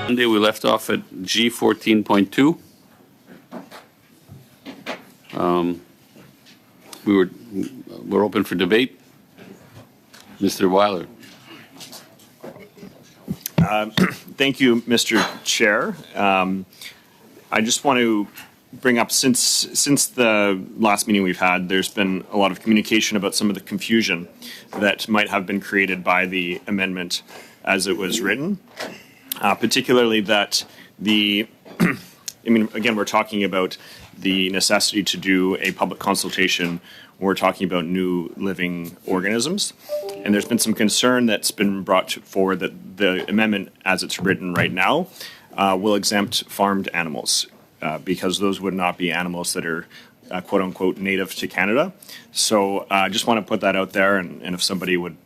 Monday we left off at G14.2. We're open for debate. Mr. Weiler. Thank you, Mr. Chair. I just want to bring up, since the last meeting we've had, there's been a lot of communication about some of the confusion that might have been created by the amendment as it was written, particularly that again, we're talking about the necessity to do a public consultation. We're talking about new living organisms. And there's been some concern that's been brought forward that the amendment, as it's written right now, will exempt farmed animals because those would not be animals that are quote unquote native to Canada. So I just want to put that out there, and if somebody would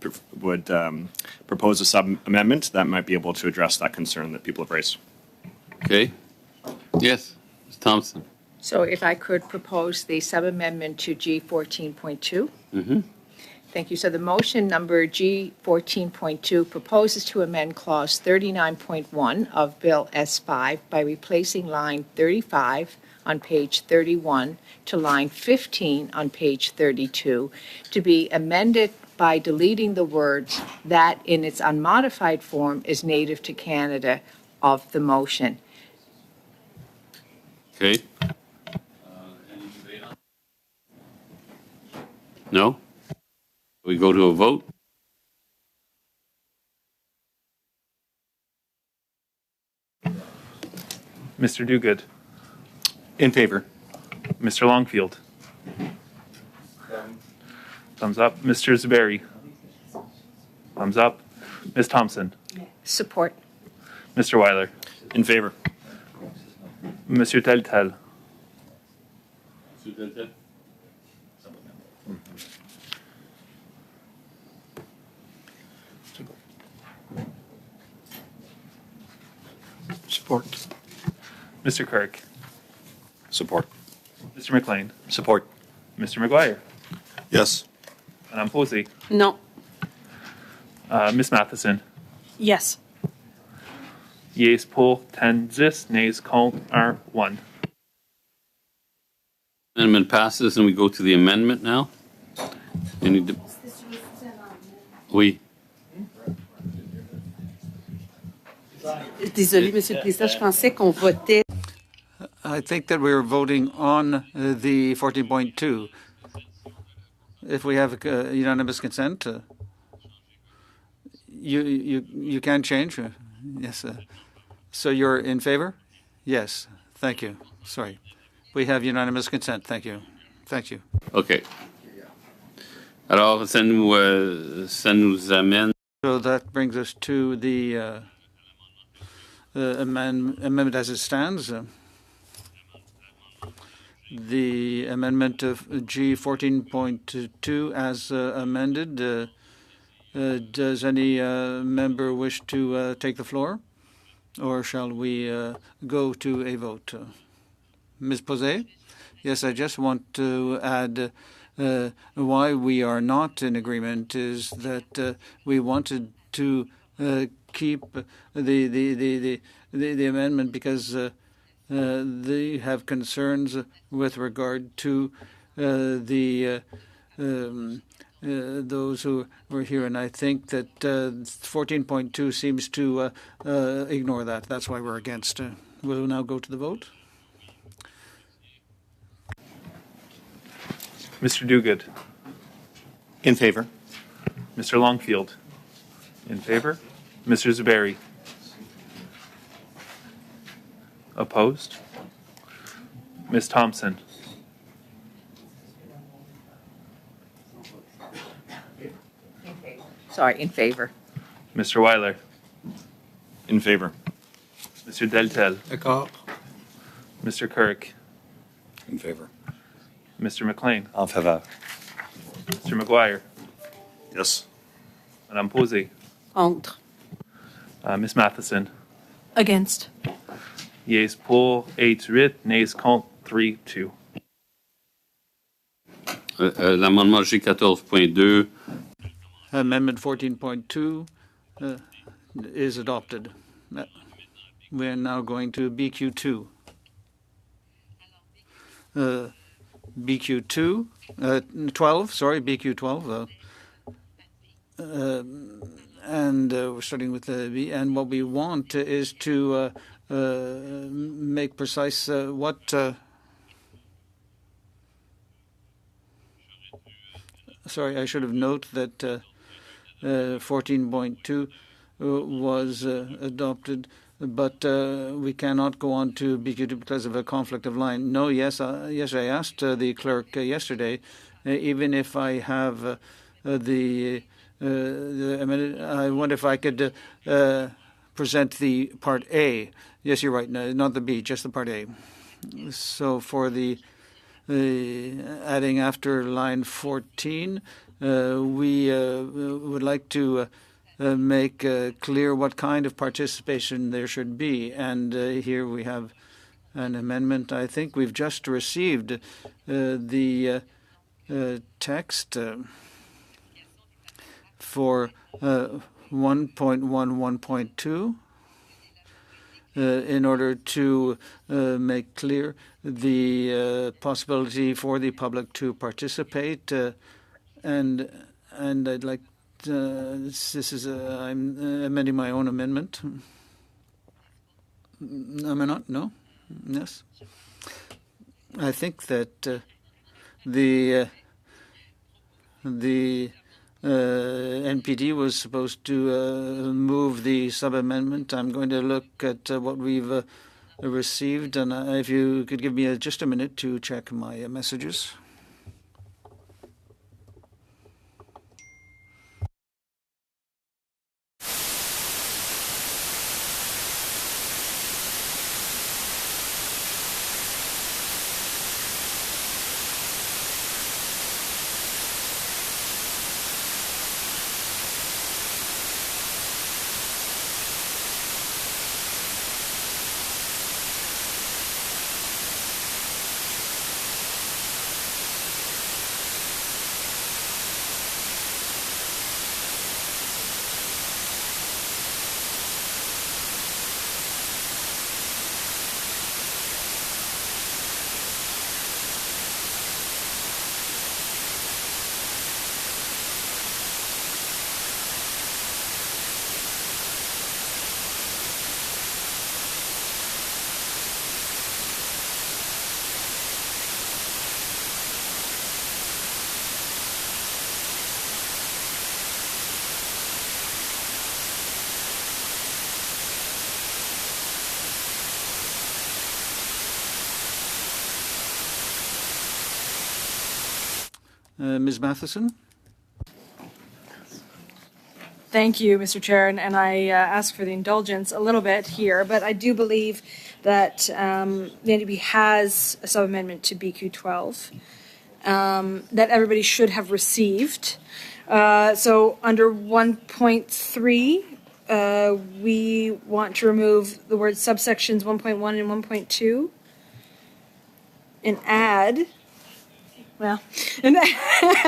propose a sub-amendment, that might be able to address that concern that people have raised. Okay. Yes, Ms. Thompson. So if I could propose the sub-amendment to G14.2. Mm-hmm. Thank you. So the motion number G14.2 proposes to amend clause 39.1 of Bill S5 by replacing line 35 on page 31 to line 15 on page 32 to be amended by deleting the words "that in its unmodified form is native to Canada" of the motion. Okay. No? We go to a vote? Mr. Duguid. In favor. Mr. Longfield. Thumbs up. Mr. Zuberi. Thumbs up. Ms. Thompson. Support. Mr. Weiler. In favor. Monsieur Teltel. Support. Mr. Kirk. Support. Mr. McLean. Support. Mr. McGuire. Yes. Madame Posey. Non. Ms. Matheson. Yes. Yeas pour 10-10, nays contre 1. Amendment passes, and we go to the amendment now. Oui. Désolée, Monsieur le Président, je pensais qu'on votait. I think that we were voting on the 14.2. If we have unanimous consent, you can change. Yes. So you're in favor? Yes. Thank you. Sorry. We have unanimous consent. Thank you. Thank you. OK. Alors, ça nous amène. So that brings us to the amendment as it stands. The amendment of G14.2 as amended. Does any member wish to take the floor? Or shall we go to a vote? Ms. Posey? Yes, I just want to add why we are not in agreement is that we wanted to keep the amendment because they have concerns with regard to those who were here, and I think that 14.2 seems to ignore that. That's why we're against. We'll now go to the vote. Mr. Duguid. In favor. Mr. Longfield. In favor. Mr. Zuberi. Opposed. Ms. Thompson. Sorry, in favor. Mr. Weiler. In favor. Mr. Deltel. D'accord. Mr. Kirk. In favor. Mr. McLean. En faveur. Mr. McGuire. Yes. Madame Posey. Contre. Ms. Matheson. Against. Yeas pour 8-8, nays contre 3-2. L'amendement G14.2. Amendment 14.2 is adopted. We're now going to BQ2. BQ2, 12, sorry, BQ12. And we're starting with the B. And what we want is to make precise what. Sorry, I should have noted that 14.2 was adopted, but we cannot go on to BQ2 because of a conflict of line. No, yes, yes, I asked the clerk yesterday, even if I have the amendment, I wonder if I could present the part A. Yes, you're right, no, not the B, just the part A. So for the adding after line 14, we would like to make clear what kind of participation there should be. And here we have an amendment. I think we've just received the text for 1.11.2. In order to make clear the possibility for the public to participate, and I'd like this is I'm amending my own amendment. Am I not? No. Yes. I think that the NPD was supposed to move the sub-amendment. I'm going to look at what we've received, and if you could give me just a minute to check my messages. Ms. Matheson? Thank you, Mr. Chair, and I ask for the indulgence a little bit here, but I do believe that the NDP has a sub-amendment to BQ 12 that everybody should have received. So under 1.3, we want to remove the words subsections 1.1 and 1.2 and add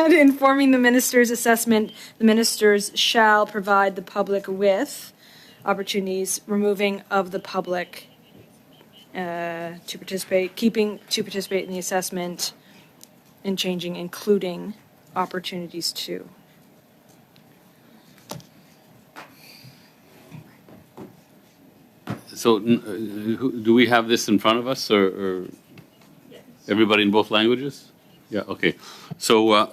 informing the minister's assessment, the ministers shall provide the public with opportunities, removing of the public to participate, keeping to participate in the assessment, and changing including opportunities to. So do we have this in front of us, or everybody in both languages? Yeah, okay. So,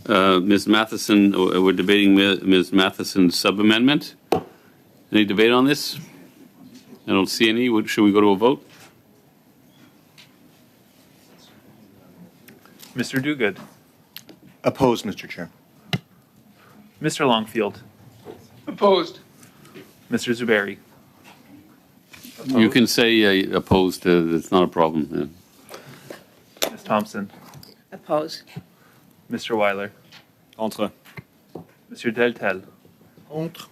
Ms. Matheson, we're debating Ms. Matheson's sub-amendment. Any debate on this? I don't see any. Should we go to a vote? Mr. Duguid. Opposed, Mr. Chair. Mr. Longfield. Opposed. Mr. Zuberi. You can say opposed. It's not a problem. Yeah. Ms. Thompson. Oppose. Mr. Weiler. Entre. Mr. Deltel. Contre.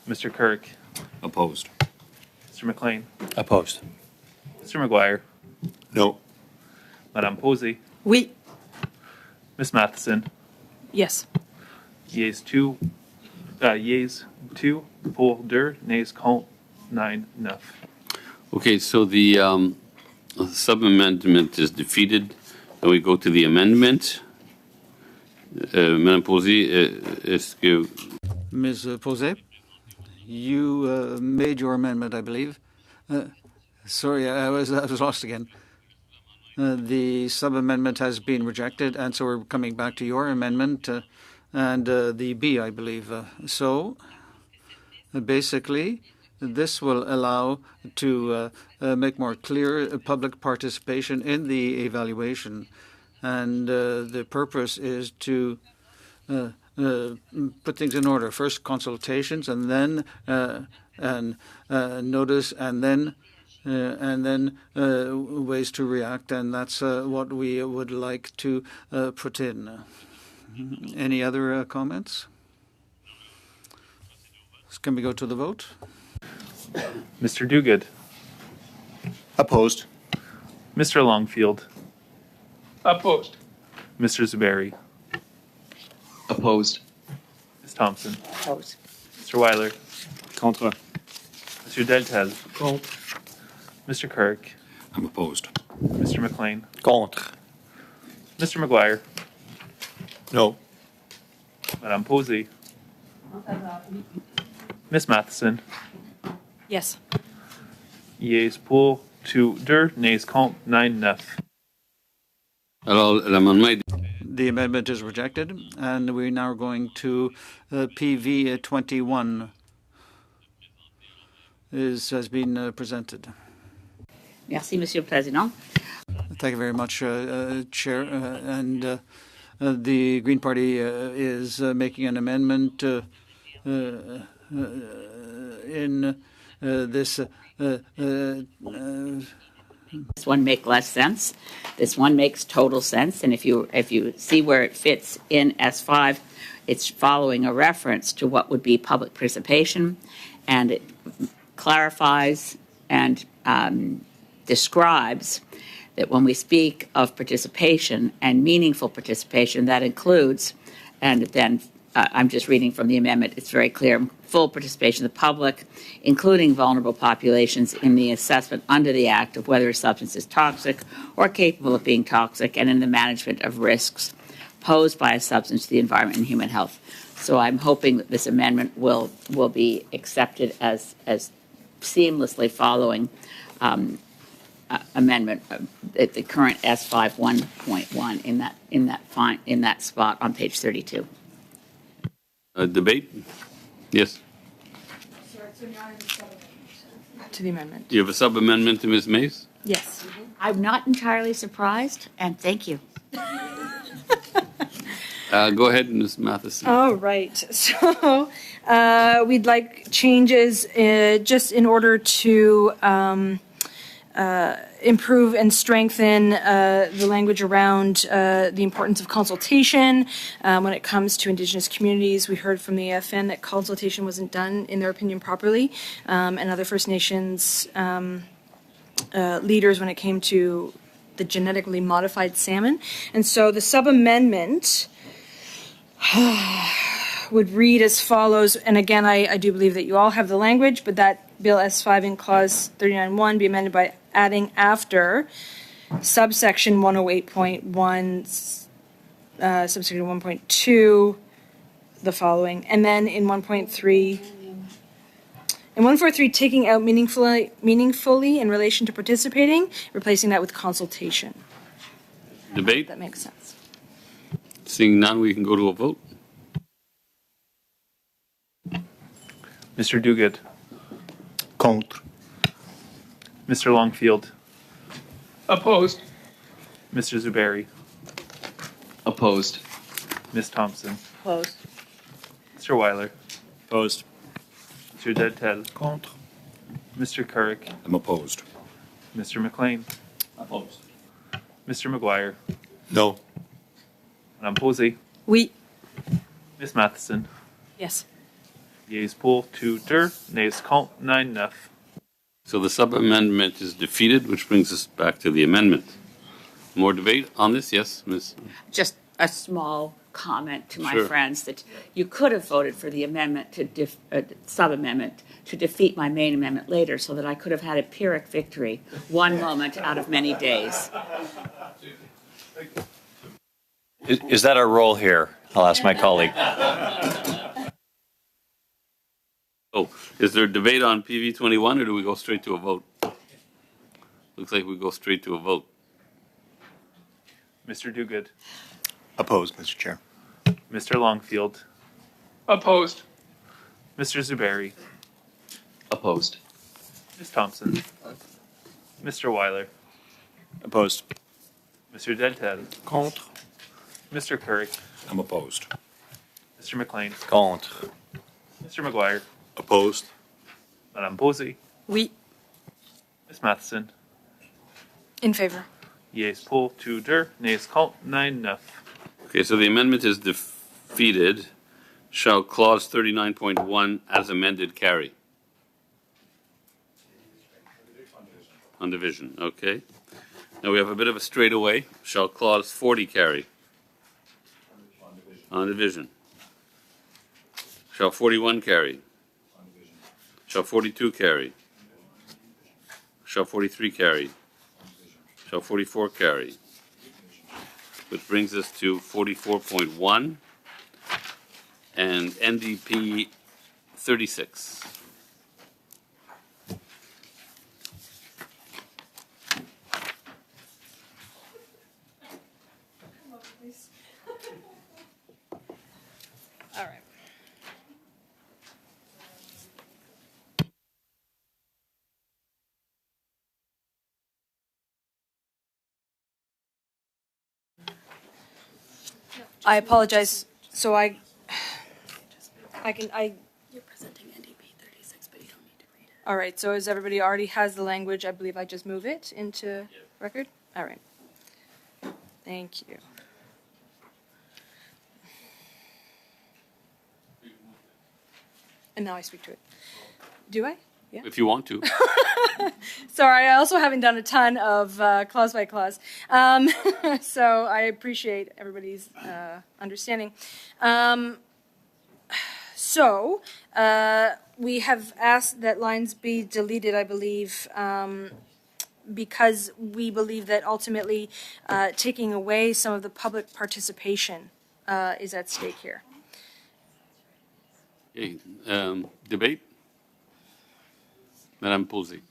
Mr. Kirk. Opposed. Mr. McLean. Opposed. Mr. McGuire. No. Madame Posey. Oui. Ms. Matheson. Yes. Yeas 2, pour 2, nays contre 9, 9. Okay, so the sub-amendment is defeated, and we go to the amendment. Madame Posey, est-ce que... Ms. Posey, you made your amendment, I believe. Sorry, I was lost again. The sub-amendment has been rejected, and so we're coming back to your amendment and the B, I believe. So, basically, this will allow to make more clear public participation in the evaluation. And the purpose is to put things in order. First consultations, and then notice, and then ways to react, and that's what we would like to put in. Any other comments? Can we go to the vote? Mr. Duguid, Opposed. Mr. Longfield, Opposed. Mr. Zuberi, Opposed. Ms. Thompson, Opposed. Mr. Weiler, Contre. Mr. Deltel, Contre. Mr. Kirk, I'm opposed. Mr. McLean, Contre. Mr. McGuire, No. Madame Posey, Ms. Matheson, Yes. Yeas pour 2, 2, nays contre 9, 9. Alors, l'amendement est... The amendment is rejected, and we're now going to PV 21. Has been presented. Merci, Monsieur le Président. Thank you very much, Chair. And the Green Party is making an amendment in this. This one makes less sense. This one makes total sense. And if you see where it fits in S5, it's following a reference to what would be public participation, and it clarifies and describes that when we speak of participation and meaningful participation, that includes, and then I'm just reading from the amendment, it's very clear, full participation of the public, including vulnerable populations, in the assessment under the Act of whether a substance is toxic or capable of being toxic, and in the management of risks posed by a substance to the environment and human health. So I'm hoping that this amendment will be accepted as seamlessly following amendment at the current S5 1.1 in that spot on page 32. Debate? Yes. To the amendment. You have a sub-amendment to Ms. Mays? Yes. I'm not entirely surprised, and thank you. Go ahead, Ms. Matheson. All right. So we'd like changes just in order to improve and strengthen the language around the importance of consultation when it comes to Indigenous communities. We heard from the AFN that consultation wasn't done, in their opinion, properly, and other First Nations leaders when it came to the genetically modified salmon. And so the sub-amendment would read as follows, and again, I do believe that you all have the language, but that Bill S5 in Clause 39.1 be amended by adding after subsection 108.1, subsection 1.2, the following, and then in 1.3, in 143, taking out meaningfully in relation to participating, replacing that with consultation. Debate? That makes sense. Seeing none, we can go to a vote. Mr. Duguid, Contre. Mr. Longfield, Opposed. Mr. Zuberi, Opposed. Ms. Thompson, Opposed. Mr. Weiler, Opposed. Mr. Deltel, Contre. Mr. Kirk, I'm opposed. Mr. McLean, Opposed. Mr. McGuire, No. Madame Posey, Oui. Ms. Matheson, Yes. Yeas pour 2, 2, nays contre 9, 9. So the sub-amendment is defeated, which brings us back to the amendment. More debate on this? Yes, Ms. Just a small comment to my Sure. friends that you could have voted for the amendment to sub-amendment to defeat my main amendment later so that I could have had a Pyrrhic victory one moment out of many days. Is that our role here? I'll ask my colleague. Oh, is there a debate on PV 21 or do we go straight to a vote? Looks like we go straight to a vote. Mr. Duguid, Opposed, Mr. Chair. Mr. Longfield, Opposed. Mr. Zuberi, Opposed. Ms. Thompson, Mr. Weiler, Opposed. Mr. Deltel, Contre. Mr. Curry, I'm opposed. Mr. McLean, Contre. Mr. McGuire, Opposed. Madame Posey, Oui. Ms. Matheson. In favor. Yeas poll 2 der, nays contre 9-9. Okay, so the amendment is defeated. Shall clause 39.1 as amended carry? On division, okay. Now we have a bit of a straightaway. Shall clause 40 carry? On division. Shall 41 carry? Shall 42 carry? Shall 43 carry? Shall 44 carry? Which brings us to 44.1 and NDP 36. All right. I apologize. So I can, You're presenting NDP 36, but you don't need to read it. all right, so as everybody already has the language, I believe I just move it into record? All right. Thank you. And now I speak to it. Do I? Yeah. If you want to. Sorry, I also haven't done a ton of clause by clause. So I appreciate everybody's understanding. So we have asked that lines be deleted, I believe, because we believe that ultimately taking away some of the public participation is at stake here. Okay, debate? Madame Posey.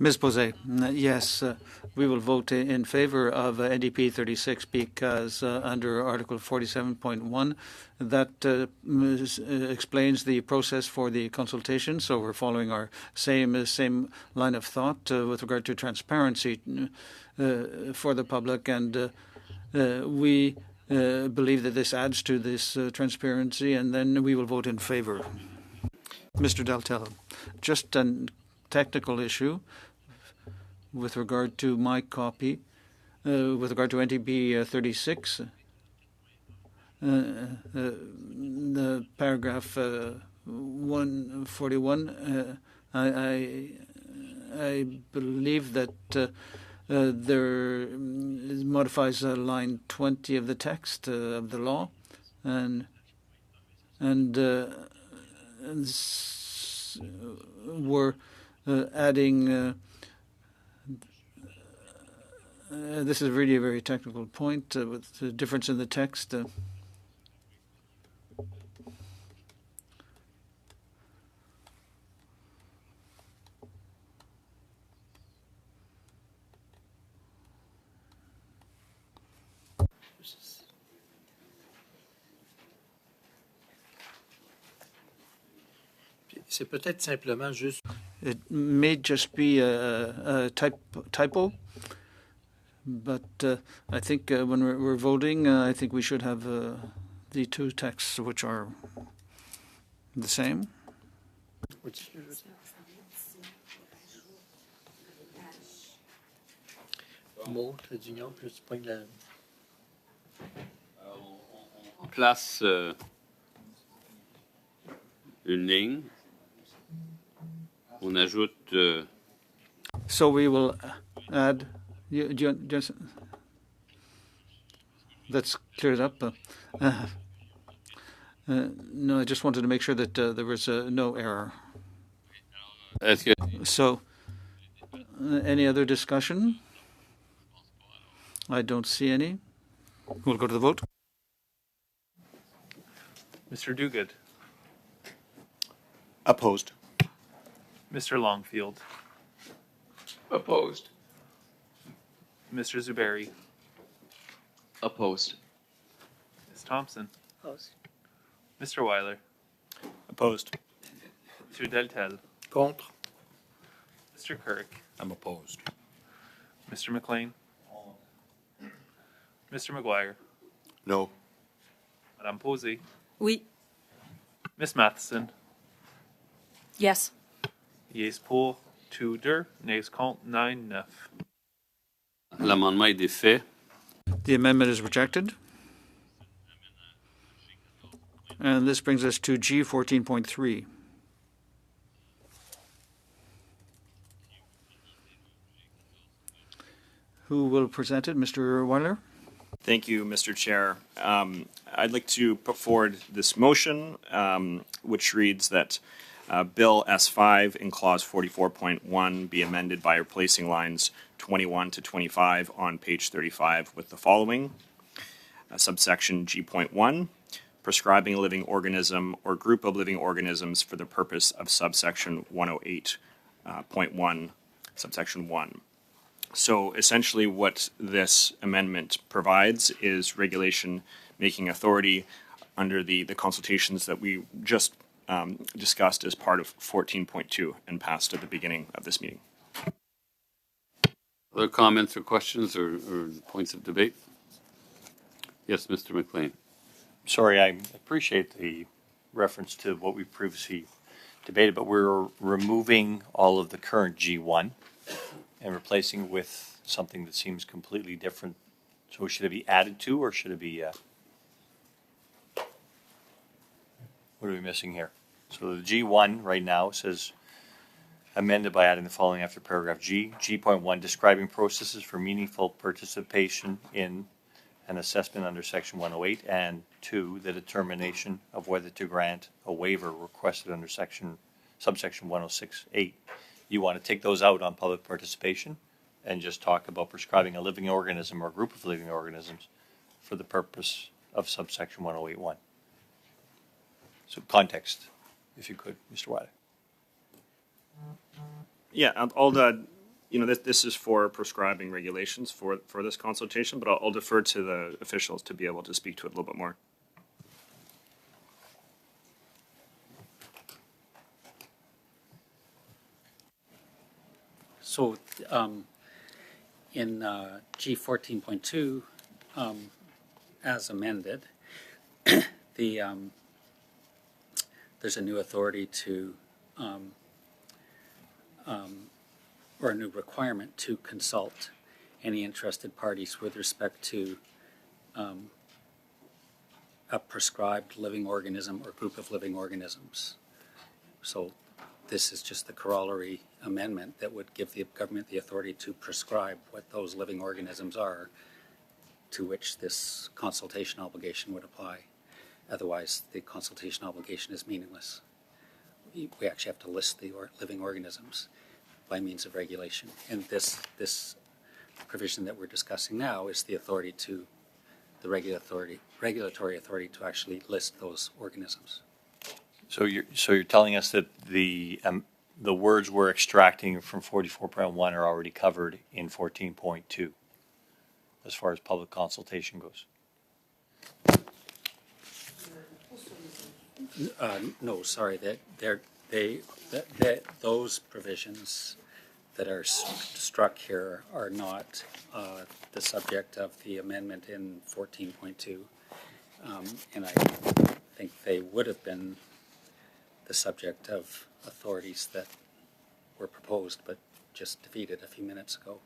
Ms. Posey, yes, we will vote in favor of NDP 36 because under Article 47.1, that explains the process for the consultation. So we're following our same line of thought with regard to transparency for the public, and we believe that this adds to this transparency, and then we will vote in favor. Mr. Deltel, just a technical issue with regard to my copy, with regard to NTB 36, the paragraph 141, I believe that there modifies line 20 of the text of the law, and we're adding. This is really a very technical point with the difference in the text. C'est peut-être simplement juste. It may just be a typo, but I think when we're voting, I think we should have the two texts which are the same. On place une ligne. On ajoute. So we will add. that's cleared up. No, I just wanted to make sure that there was no error. Est-ce que So, any other discussion? I don't see any. We'll go to the vote. Mr. Duguid, Opposed. Mr. Longfield, Opposed. Mr. Zuberi, Opposed. Ms. Thompson, Opposed. Mr. Weiler, Opposed. Mr. Deltel, Contre. Mr. Kirk, I'm opposed. Mr. McLean, Mr. McGuire, No. Madame Posey, Oui. Miss Matheson, Yes. Yes pour 2-2, nays contre 9-9. l'amendement est défait? The amendment is rejected. And this brings us to G 14.3. Who will present it? Mr. Weiler? Thank you, Mr. Chair. I'd like to put forward this motion, which reads that Bill S5 in Clause 44.1 be amended by replacing lines 21 to 25 on page 35 with the following. Subsection G.1, prescribing a living organism or group of living organisms for the purpose of subsection 108.1, subsection 1. So essentially what this amendment provides is regulation making authority under the consultations that we just discussed as part of 14.2 and passed at the beginning of this meeting. Other comments or questions or points of debate? Yes, Mr. McLean. Sorry, I appreciate the reference to what we previously debated, but we're removing all of the current G1 and replacing it with something that seems completely different. So should it be added to, or should it be, what are we missing here? So the G1 right now says amended by adding the following after paragraph G. G.1, describing processes for meaningful participation in an assessment under section 108, and 2, the determination of whether to grant a waiver requested under subsection 106.8. You want to take those out on public participation and just talk about prescribing a living organism or a group of living organisms for the purpose of subsection 108.1. So context, if you could, Mr. Wiley. Yeah, all the, this is for prescribing regulations for this consultation, but I'll defer to the officials to be able to speak to it a little bit more. So in G14.2, as amended, there's a new authority to, or a new requirement to consult any interested parties with respect to a prescribed living organism or group of living organisms. So this is just the corollary amendment that would give the government the authority to prescribe what those living organisms are, to which this consultation obligation would apply. Otherwise, the consultation obligation is meaningless. We actually have to list the living organisms by means of regulation. And this provision that we're discussing now is the authority to, the regulatory authority to actually list those organisms. So you're telling us that the words we're extracting from 44.1 are already covered in 14.2 as far as public consultation goes? No, sorry, those provisions that are struck here are not the subject of the amendment in 14.2, and I think they would have been the subject of authorities that were proposed but just defeated a few minutes ago.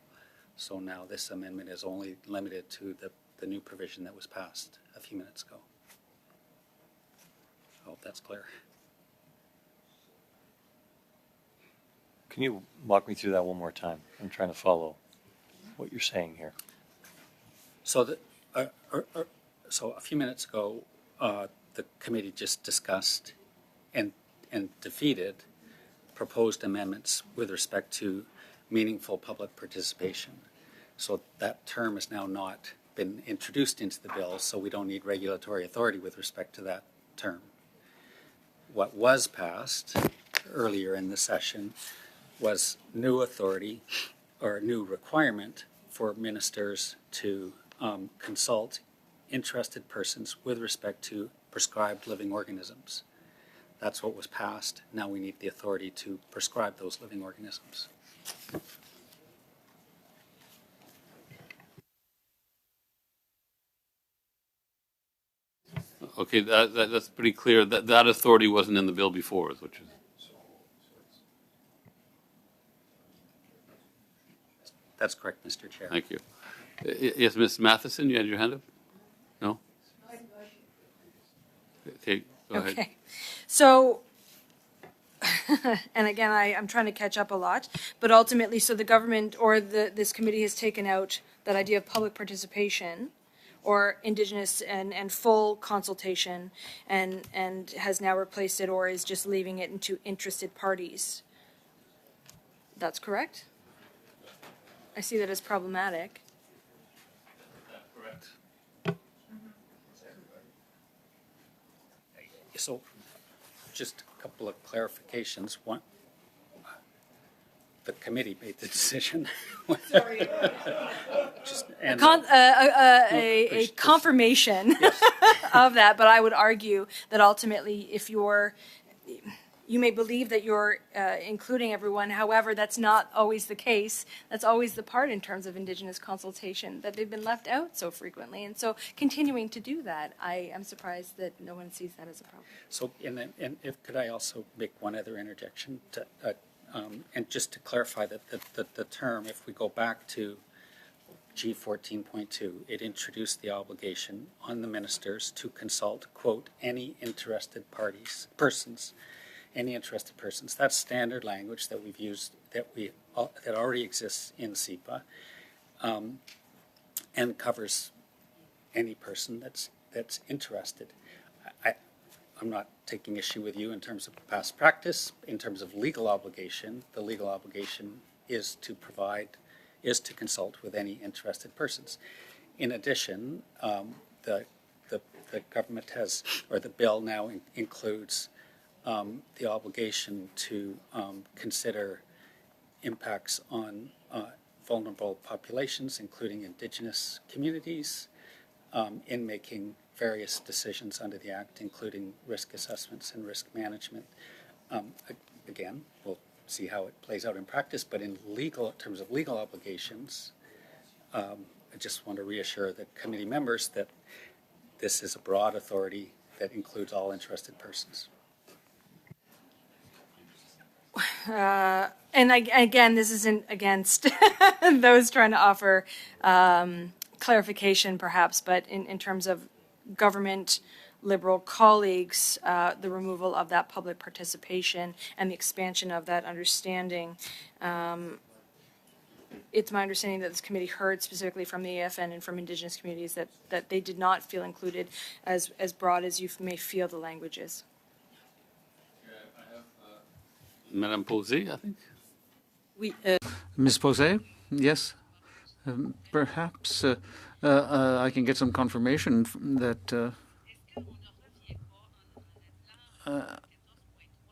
So now this amendment is only limited to the new provision that was passed a few minutes ago. I hope that's clear. Can you walk me through that one more time? I'm trying to follow what you're saying here. So So a few minutes ago, the committee just discussed and defeated proposed amendments with respect to meaningful public participation. So that term has now not been introduced into the bill, so we don't need regulatory authority with respect to that term. What was passed earlier in the session was new authority or new requirement for ministers to consult interested persons with respect to prescribed living organisms. That's what was passed. Now we need the authority to prescribe those living organisms. Okay, that's pretty clear. That authority wasn't in the bill before, which is. That's correct, Mr. Chair. Thank you. Yes, Ms. Matheson, you had your hand up? No? Okay, go ahead. Okay. So, and again, I'm trying to catch up a lot, but ultimately, so the government or this committee has taken out that idea of public participation or Indigenous and full consultation and has now replaced it or is just leaving it into interested parties. That's correct? I see that as problematic. Correct. So, just a couple of clarifications. One, the committee made the decision. A confirmation of that, but I would argue that ultimately, if you may believe that you're including everyone. However, that's not always the case. That's always the part in terms of Indigenous consultation, that they've been left out so frequently. And so continuing to do that, I am surprised that no one sees that as a problem. So, and if could I also make one other interjection? And just to clarify that the term, if we go back to G14.2, it introduced the obligation on the ministers to consult, quote, any interested persons. Any interested persons. That's standard language that we've used, that already exists in SEPA, and covers any person that's interested. I'm not taking issue with you in terms of past practice. In terms of legal obligation, the legal obligation is to consult with any interested persons. In addition, the government has, or the bill now includes the obligation to consider impacts on vulnerable populations, including Indigenous communities, in making various decisions under the Act, including risk assessments and risk management. Again, we'll see how it plays out in practice, but in terms of legal obligations, I just want to reassure the committee members that this is a broad authority that includes all interested persons. And again, this isn't against those trying to offer clarification, perhaps, but in terms of government Liberal colleagues, the removal of that public participation and the expansion of that understanding. It's my understanding that this committee heard specifically from the AFN and from Indigenous communities that they did not feel included as broad as you may feel the language is. Madame Posey, I think. Ms. Posey, yes. Perhaps I can get some confirmation that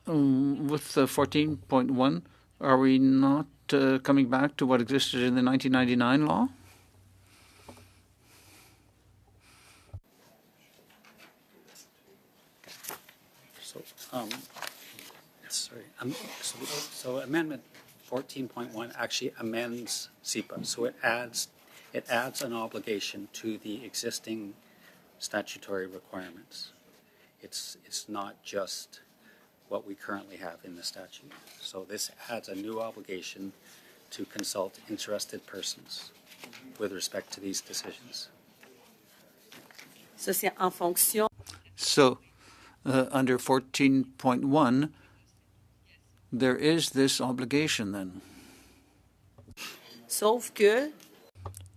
with 14.1, are we not coming back to what existed in the 1999 law? So Amendment 14.1 actually amends SEPA. So it adds an obligation to the existing statutory requirements. It's not just what we currently have in the statute. So this adds a new obligation to consult interested persons with respect to these decisions. So under 14.1, there is this obligation then. Sauf que.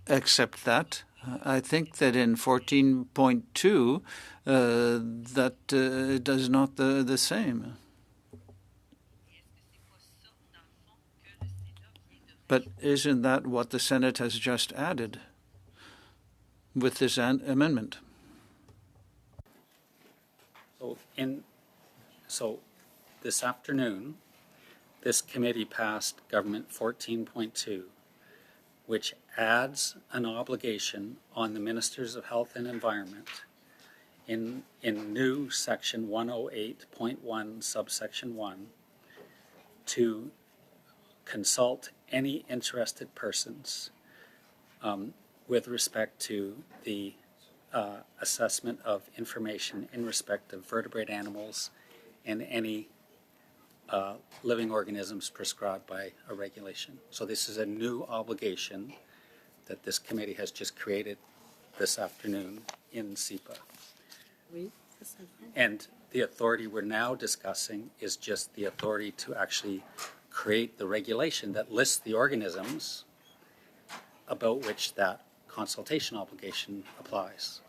Except that I think that in 14.2, that does not the same. But isn't that what the Senate has just added with this amendment? So this afternoon, this committee passed Government 14.2, which adds an obligation on the Ministers of Health and Environment in new section 108.1 subsection 1 to consult any interested persons with respect to the assessment of information in respect of vertebrate animals and any living organisms prescribed by a regulation. So this is a new obligation that this committee has just created this afternoon in SEPA. And the authority we're now discussing is just the authority to actually create the regulation that lists the organisms about which that consultation obligation applies.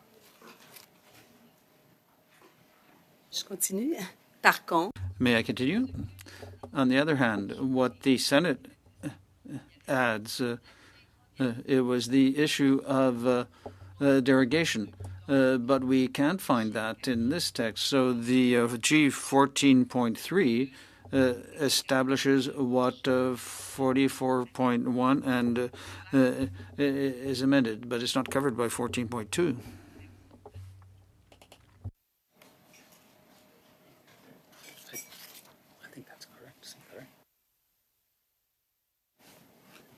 Je continue. Par contre, May I continue? On the other hand, what the Senate adds, it was the issue of derogation, but we can't find that in this text. So the G14.3 establishes what 44.1 and is amended, but it's not covered by 14.2.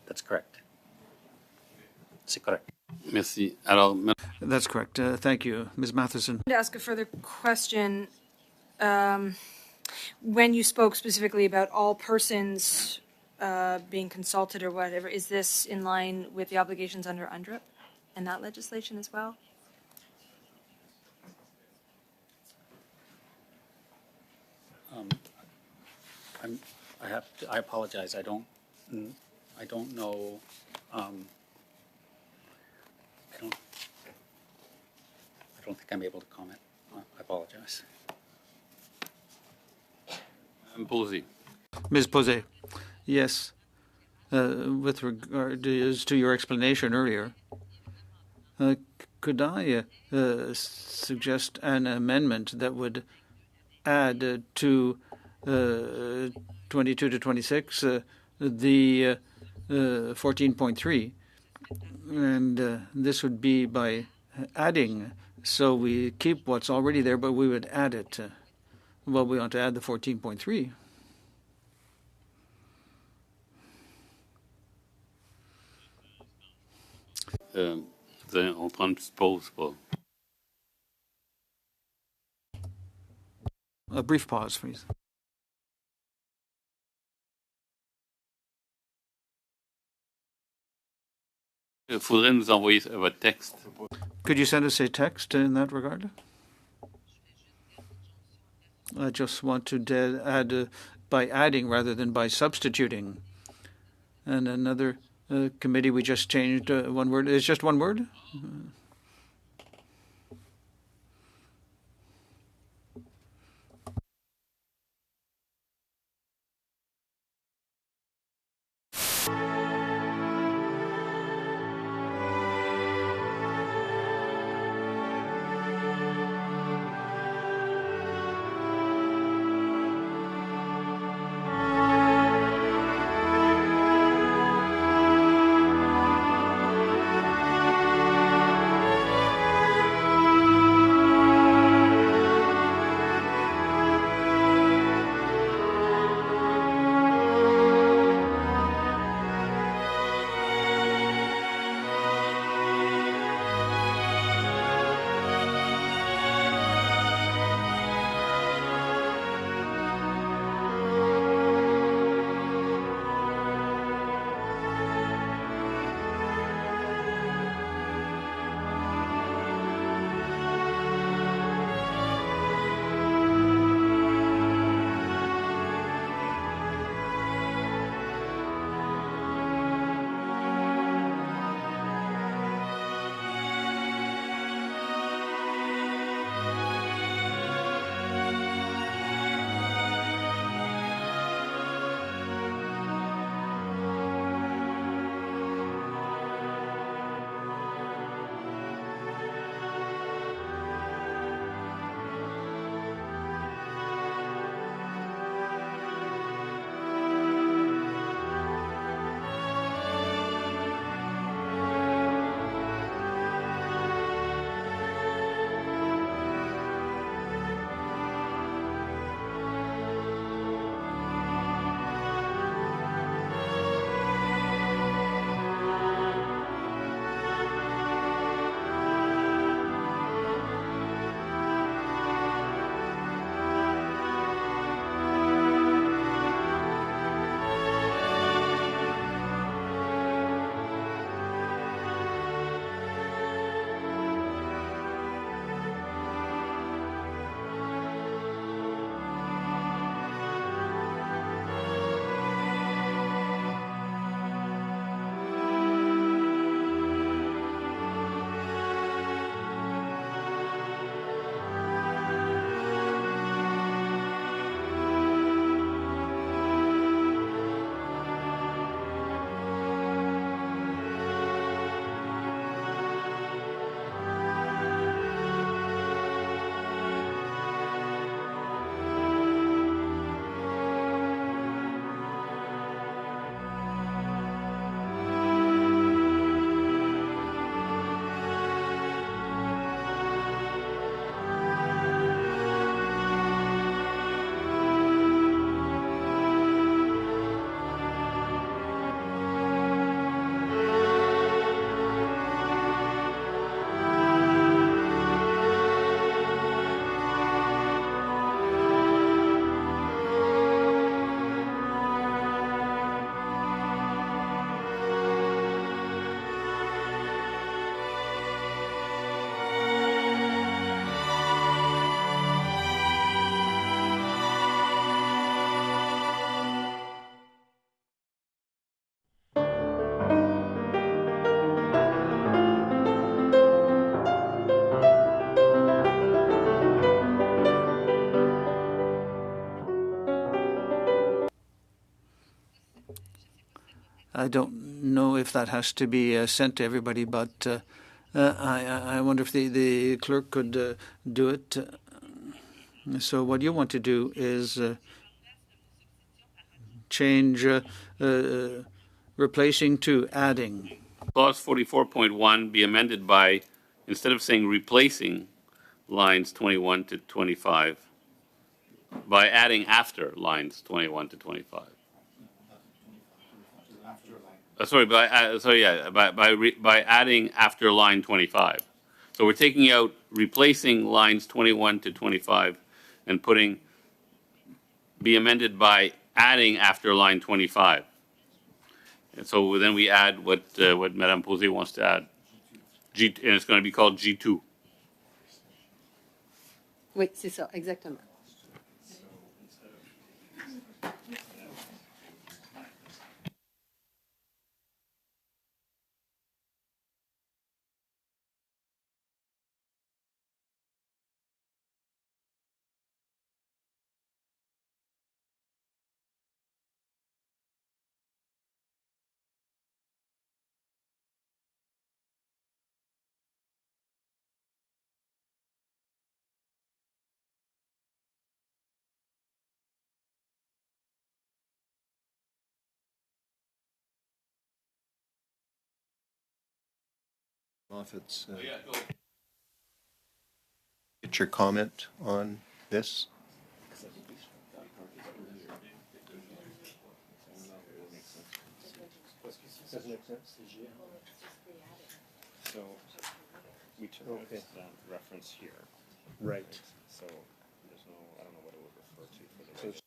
That's correct. C'est correct. Merci. Alors, That's correct. Thank you, Ms. Matheson. To ask a further question, when you spoke specifically about all persons being consulted or whatever, is this in line with the obligations under UNDRIP and that legislation as well? I apologize. I don't know. I don't think I'm able to comment. I apologize. Posey. Ms. Posey, yes, with regard to your explanation earlier, could I suggest an amendment that would add to 22 to 26 the 14.3, and this would be by adding. So we keep what's already there, but we would add it. Well, we want to add the 14.3. On prend une petite pause. A brief pause, please. Il faudrait nous envoyer votre texte. Could you send us a text in that regard? I just want to add by adding rather than by substituting. And another committee, we just changed one word. It's just one word? I don't know if that has to be sent to everybody, but I wonder if the clerk could do it. So what you want to do is change replacing to adding. Clause 44.1 be amended by, instead of saying replacing lines 21 to 25, by adding after lines 21 to 25. By adding after line 25. So we're taking out replacing lines 21 to 25 and putting be amended by adding after line 25. And so then we add what Madame Posé wants to add. And it's going to be called G2. Oui, c'est ça, exactement. If it's, get your comment on this. Doesn't make sense. So we took out that reference here. Right. So there's no, I don't know what it would refer to for the.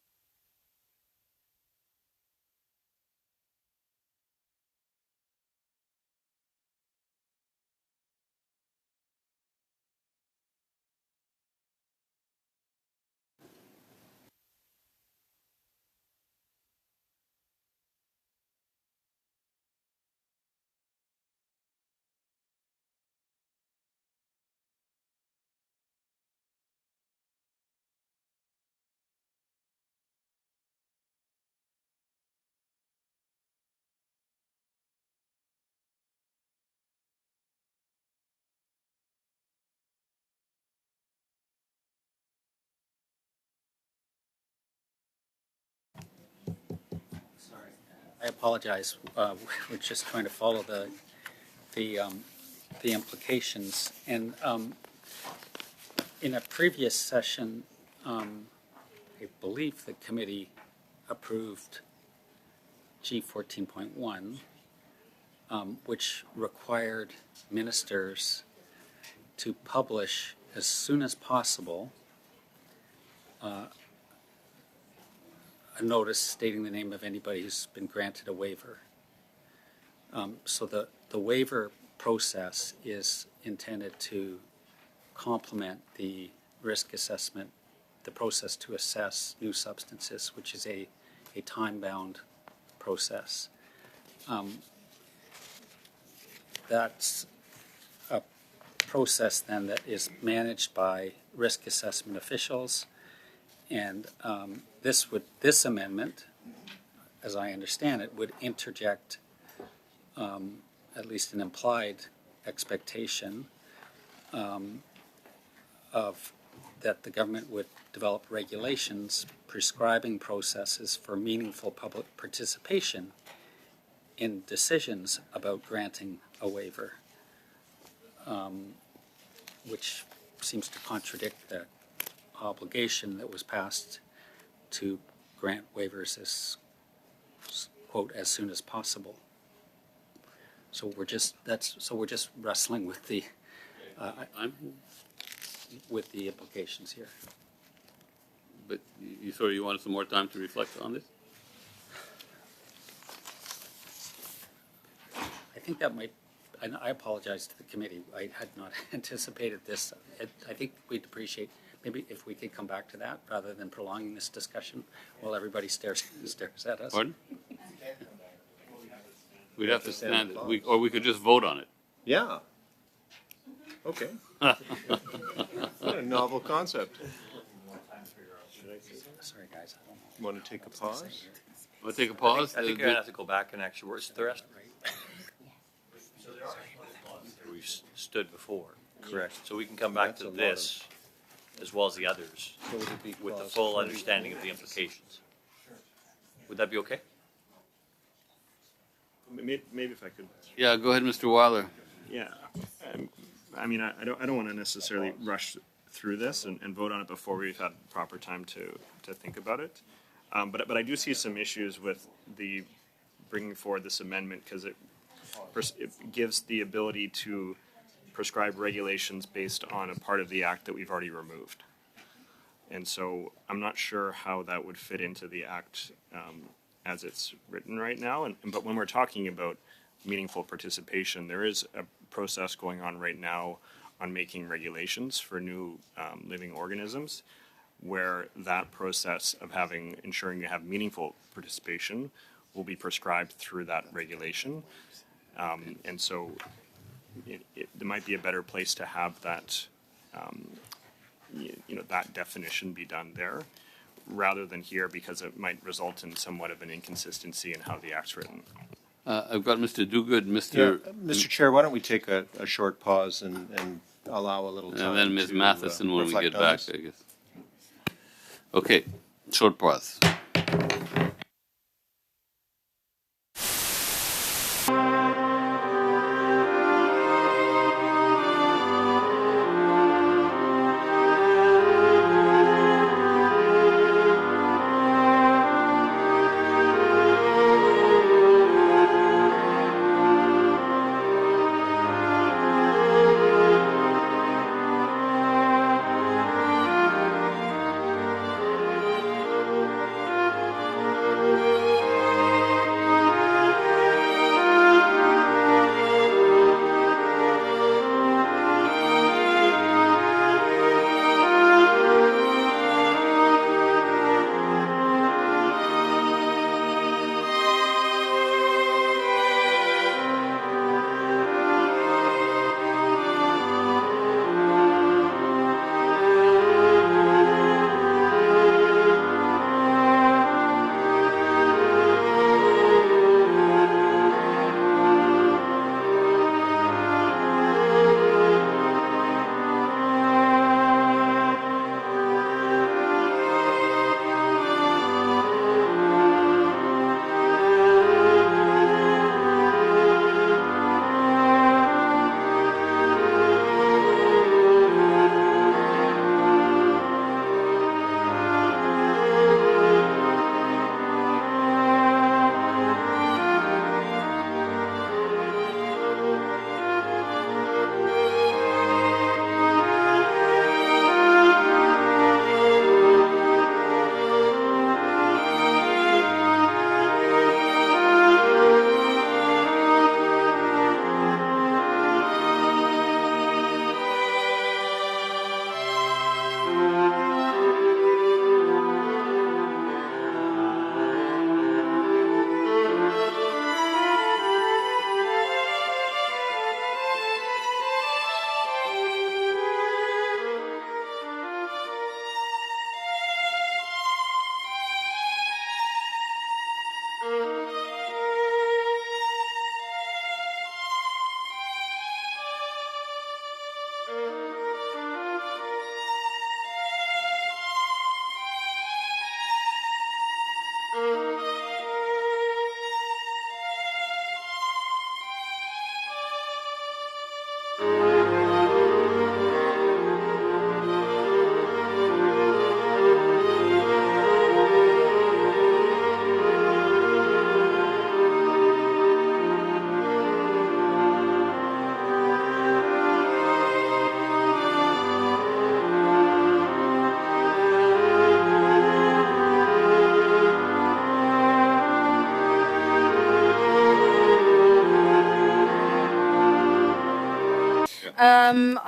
I apologize. We're just trying to follow the implications. And in a previous session, I believe the committee approved G14.1, which required ministers to publish as soon as possible a notice stating the name of anybody who's been granted a waiver. So the waiver process is intended to complement the risk assessment, the process to assess new substances, which is a time-bound process. That's a process then that is managed by risk assessment officials, and this amendment, as I understand it, would interject at least an implied expectation of that the government would develop regulations prescribing processes for meaningful public participation in decisions about granting a waiver, which seems to contradict the obligation that was passed to grant waivers as, quote, as soon as possible. So we're just wrestling with the implications here. But you wanted some more time to reflect on this? I think that might, and I apologize to the committee. I had not anticipated this. I think we'd appreciate maybe if we could come back to that rather than prolonging this discussion while everybody stares at us. Pardon? We'd have to stand it, or we could just vote on it. Yeah. Okay. What a novel concept. sorry, guys, I don't know. You want to take a pause? We'll take a pause. I think we're gonna have to go back and actually, where's the rest? We stood before. Correct. So we can come back That's to a lot this as well as the others So would it be with the clause full 20? understanding of the implications. Would that be okay? Maybe if I could. Yeah, go ahead, Mr. Weiler. Yeah, I mean, I don't want to necessarily rush through this and vote on it before we've had proper time to think about it. But I do see some issues with the bringing forward this amendment because it gives the ability to prescribe regulations based on a part of the act that we've already removed. And so I'm not sure how that would fit into the act as it's written right now. But when we're talking about meaningful participation, there is a process going on right now on making regulations for new living organisms, where that process of ensuring you have meaningful participation will be prescribed through that regulation. And so there might be a better place to have that, that definition be done there, rather than here, because it might result in somewhat of an inconsistency in how the act's written. I've got Mr. Dogood, Mr. Chair, why don't we take a short pause and allow a little time and then Ms. to, Matheson when we reflect get on back, this? I guess. Okay, short pause.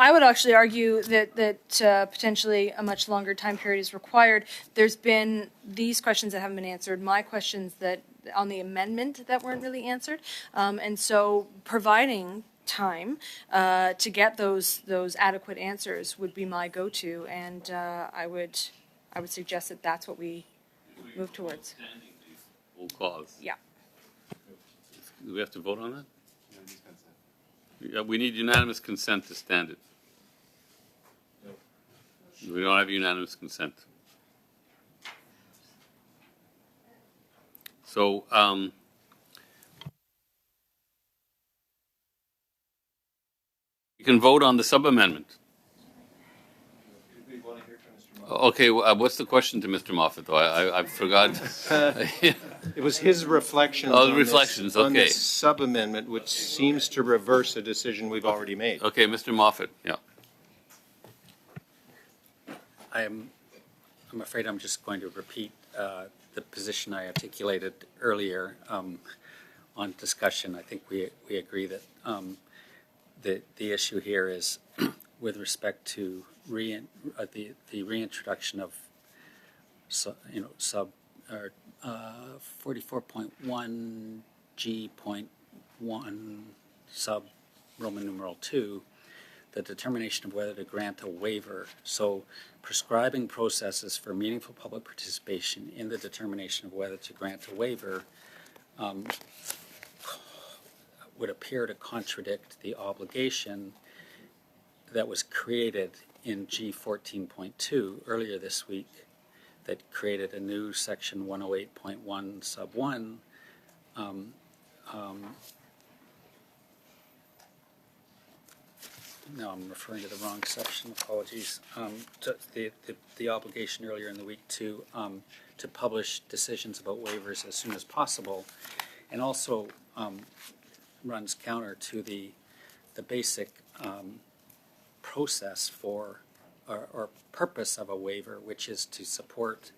I would actually argue that potentially a much longer time period is required. There's been these questions that haven't been answered, my questions that on the amendment that weren't really answered, and so providing time to get those adequate answers would be my go-to, and I would I would suggest that that's what we move towards. Full clause. Yeah. Do we have to vote on that? Yeah, we need unanimous consent to stand it. We don't have unanimous consent. So, you can vote on the sub-amendment. Okay, what's the question to Mr. Moffat, though? I forgot. It was his reflections Oh, the on reflections, on okay. this sub-amendment, which seems to reverse a decision we've already made. Okay, Mr. Moffat, yeah. I'm afraid I'm just going to repeat the position I articulated earlier on discussion. I think we agree that the issue here is with respect to the reintroduction of sub 44.1 G.1 sub Roman numeral 2, the determination of whether to grant a waiver. So prescribing processes for meaningful public participation in the determination of whether to grant a waiver would appear to contradict the obligation that was created in G14.2 earlier this week that created a new section 108.1 sub 1 no, I'm referring to the wrong section. Apologies. The obligation earlier in the week to publish decisions about waivers as soon as possible, and also runs counter to the basic process for or purpose of a waiver, which is to support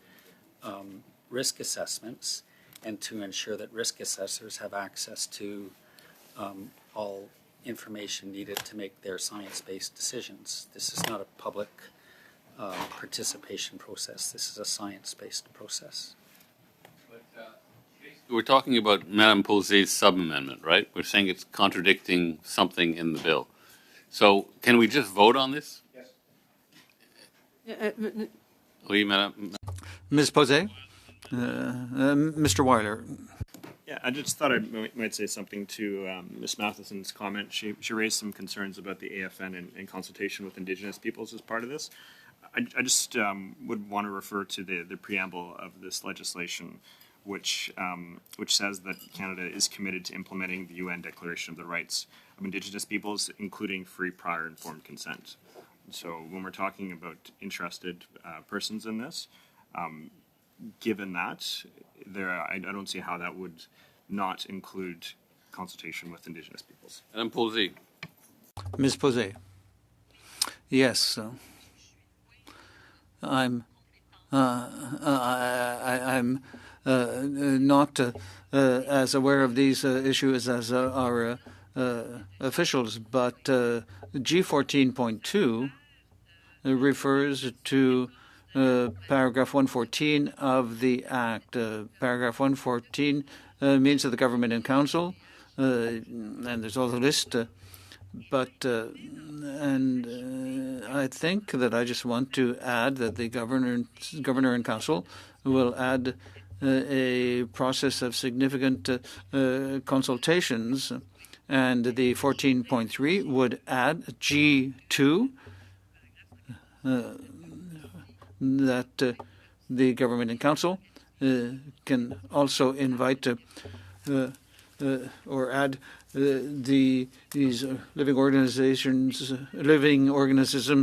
risk assessments and to ensure that risk assessors have access to all information needed to make their science-based decisions. This is not a public participation process. This is a science-based process. We're talking about Madame Posé's sub-amendment, right? We're saying it's contradicting something in the bill. So can we just vote on this? Uh, Oui, Madame. Ms. Posey? Mr. Weiler? Yeah, I just thought I might say something to Ms. Matheson's comment. She raised some concerns about the AFN and consultation with Indigenous peoples as part of this. I just would want to refer to the preamble of this legislation, which says that Canada is committed to implementing the UN Declaration of the Rights of Indigenous Peoples, including free, prior, informed consent. So when we're talking about interested persons in this, given that, I don't see how that would not include consultation with Indigenous peoples. Madame Posé. Ms. Posey? Yes. I'm not as aware of these issues as our officials, but G14.2 refers to paragraph 114 of the Act. Paragraph 114 means that the government and council, and there's all the list, I think that I just want to add that the governor and council will add a process of significant consultations, and the 14.3 would add G2, that the government and council can also invite or add these living organisms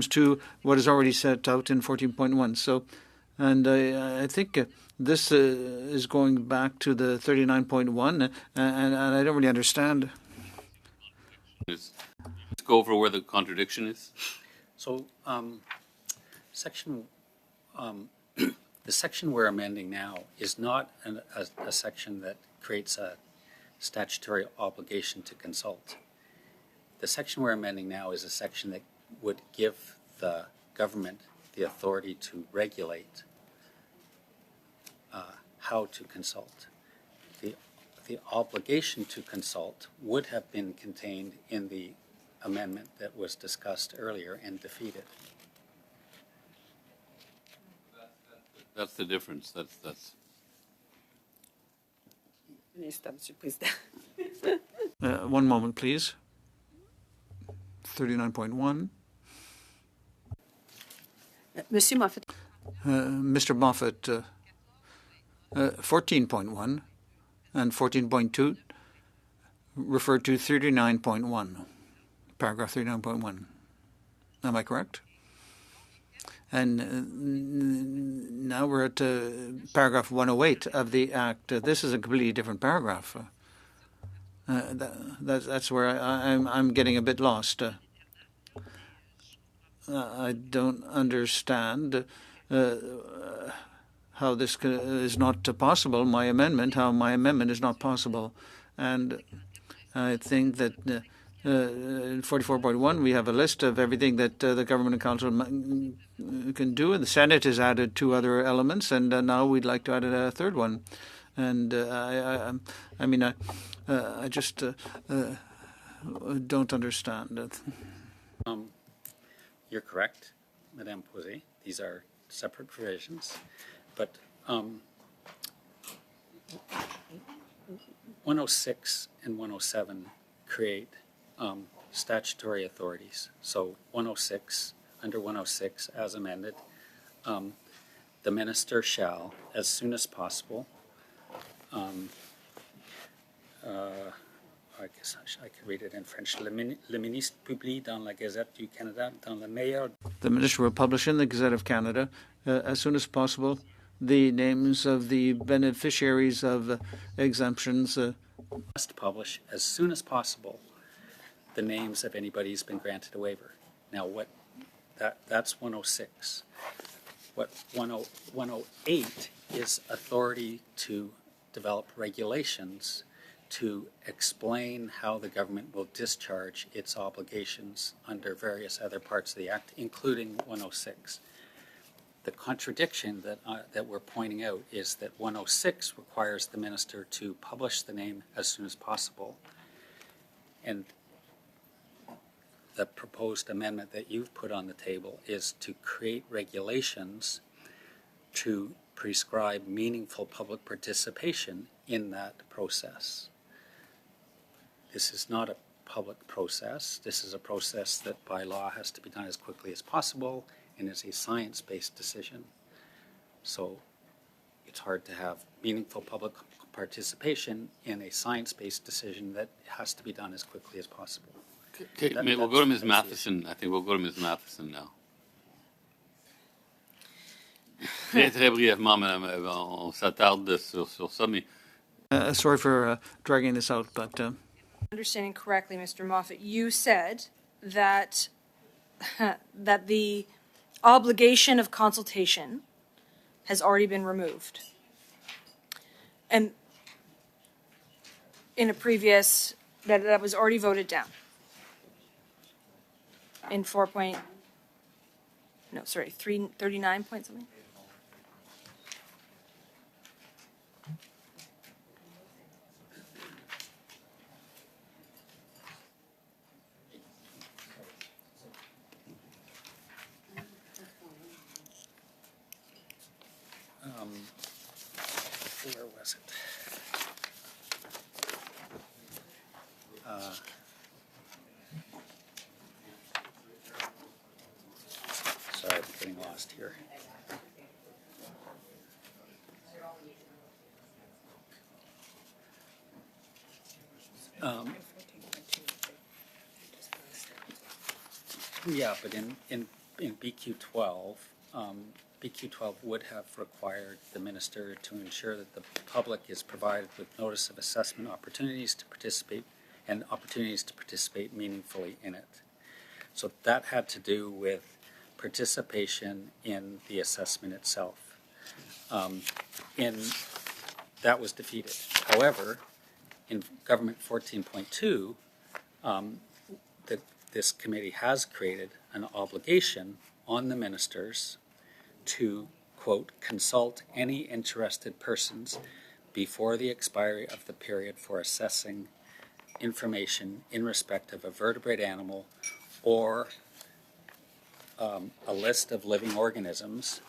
to what is already set out in 14.1. So, and I think this is going back to the 39.1, and I don't really understand. Let's go over where the contradiction is. So, the section we're amending now is not a section that creates a statutory obligation to consult. The section we're amending now is a section that would give the government the authority to regulate how to consult. The obligation to consult would have been contained in the amendment that was discussed earlier and defeated. That's the difference. That's. Ministre, Monsieur le Président. One moment, please. 39.1. Monsieur Moffat. Mr. Moffat, 14.1 and 14.2 refer to 39.1, paragraph 39.1. Am I correct? And now we're at paragraph 108 of the Act. This is a completely different paragraph. That's where I'm getting a bit lost. I don't understand how this is not possible. How my amendment is not possible, and I think that in 44.1 we have a list of everything that the government and council can do, and the Senate has added 2 other elements, and now we'd like to add a third one. And I just don't understand. You're correct, Madame Posé. These are separate provisions, but 106 and 107 create statutory authorities. So 106, under 106 as amended, the minister shall, as soon as possible, I guess I could read it in French. Le ministre publie dans la Gazette du Canada dans le meilleur. The minister will publish in the Gazette of Canada as soon as possible the names of the beneficiaries of exemptions. Must publish as soon as possible the names of anybody who's been granted a waiver. Now, that's 106. What 108 is authority to develop regulations to explain how the government will discharge its obligations under various other parts of the Act, including 106. The contradiction that we're pointing out is that 106 requires the minister to publish the name as soon as possible. And the proposed amendment that you've put on the table is to create regulations to prescribe meaningful public participation in that process. This is not a public process. This is a process that by law has to be done as quickly as possible and is a science-based decision. So it's hard to have meaningful public participation in a science-based decision that has to be done as quickly as possible. Okay, we'll go to Ms. Matheson. I think we'll go to Ms. Matheson now. Très, très brièvement, Madame, on s'attarde sur ça, mais... Sorry for dragging this out, but... Understanding correctly, Mr. Moffat, you said that that the obligation of consultation has already been removed. And in a previous, that was already voted down. In 39 point something? Where was it? Sorry, I'm getting lost here. Yeah, but in BQ12, BQ12 would have required the minister to ensure that the public is provided with notice of assessment opportunities to participate and opportunities to participate meaningfully in it. So that had to do with participation in the assessment itself. That was defeated. However, in Government 14.2, this committee has created an obligation on the ministers to, quote, consult any interested persons before the expiry of the period for assessing information in respect of a vertebrate animal or a list of living organisms,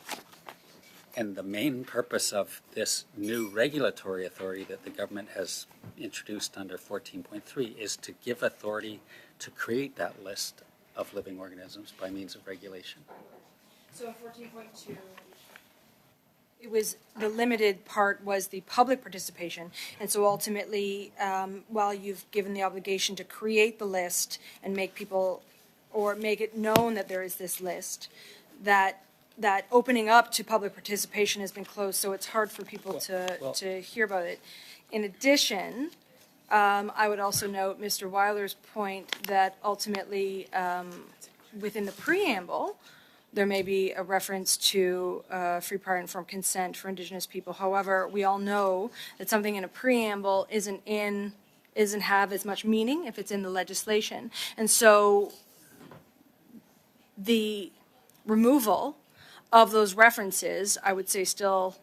And the main purpose of this new regulatory authority that the government has introduced under 14.3 is to give authority to create that list of living organisms by means of regulation. So in 14.2, it was, the limited part was the public participation. And so ultimately, while you've given the obligation to create the list and make people, or make it known that there is this list, that opening up to public participation has been closed, so it's hard for people to hear about it. In addition, I would also note Mr. Weiler's point that ultimately, within the preamble, there may be a reference to free, prior, informed consent for Indigenous people. However, we all know that something in a preamble isn't have as much meaning if it's in the legislation. And so the removal of those references, I would say, still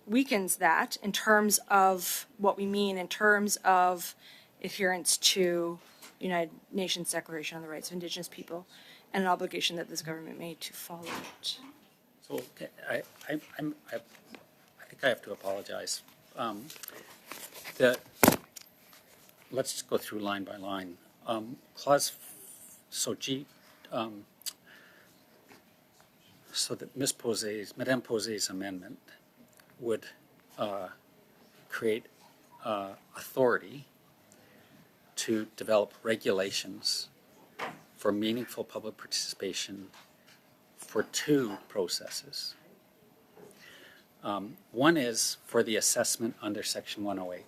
weakens that in terms of what we mean, in terms of adherence to United Nations Declaration on the Rights of Indigenous People, and an obligation that this government made to follow it. So I think I have to apologize. Let's just go through line by line. Clause, so G, so that Madame Posé's amendment would create authority to develop regulations for meaningful public participation for two processes. One is for the assessment under Section 108.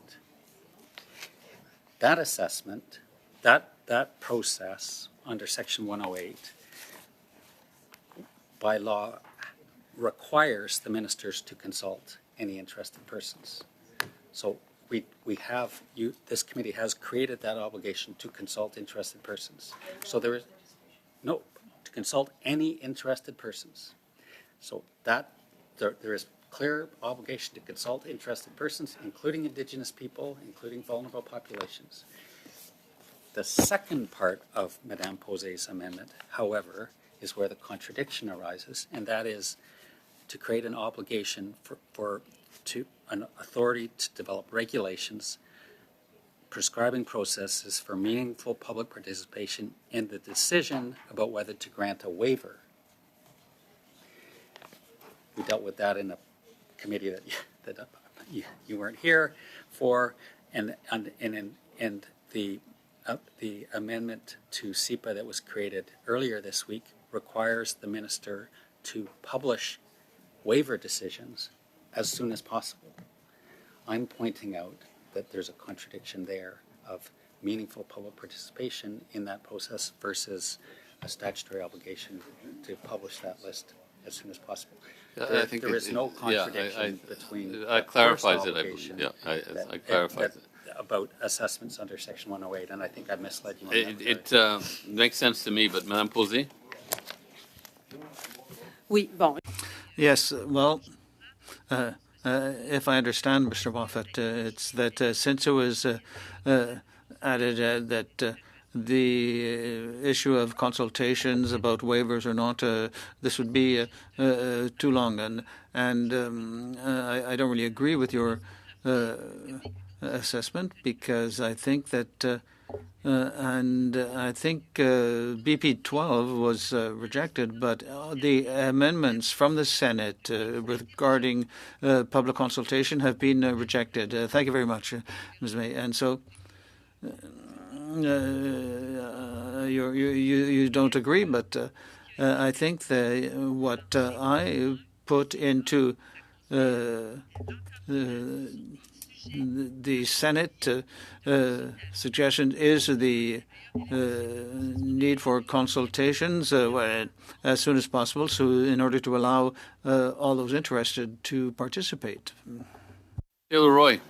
That assessment, that process under Section 108 by law requires the ministers to consult any interested persons. So we have, this committee has created that obligation to consult interested persons. So there is, no, to consult any interested persons. So that, there is clear obligation to consult interested persons, including Indigenous people, including vulnerable populations. The second part of Madame Posé's amendment, however, is where the contradiction arises, and that is to create an obligation for an authority to develop regulations prescribing processes for meaningful public participation in the decision about whether to grant a waiver. We dealt with that in a committee that you weren't here for, and the amendment to SEPA that was created earlier this week requires the minister to publish waiver decisions as soon as possible. I'm pointing out that there's a contradiction there of meaningful public participation in that process versus a statutory obligation to publish that list as soon as possible. I think there is no contradiction between that clarifies it, I believe. Yeah, I clarifies it. About assessments under Section 108, and I think I misled you on that. It makes sense to me, but Madame Posé? Yes, well, if I understand, Mr. Moffat, it's that since it was added that the issue of consultations about waivers or not, this would be too long, and I don't really agree with your assessment, because I think that and I think BP 12 was rejected, but the amendments from the Senate regarding public consultation have been rejected. Thank you very much, Ms. May. And so you don't agree, but I think that what I put into the Senate suggestion is the need for consultations as soon as possible, so in order to allow all those interested to participate. Taylor Roy.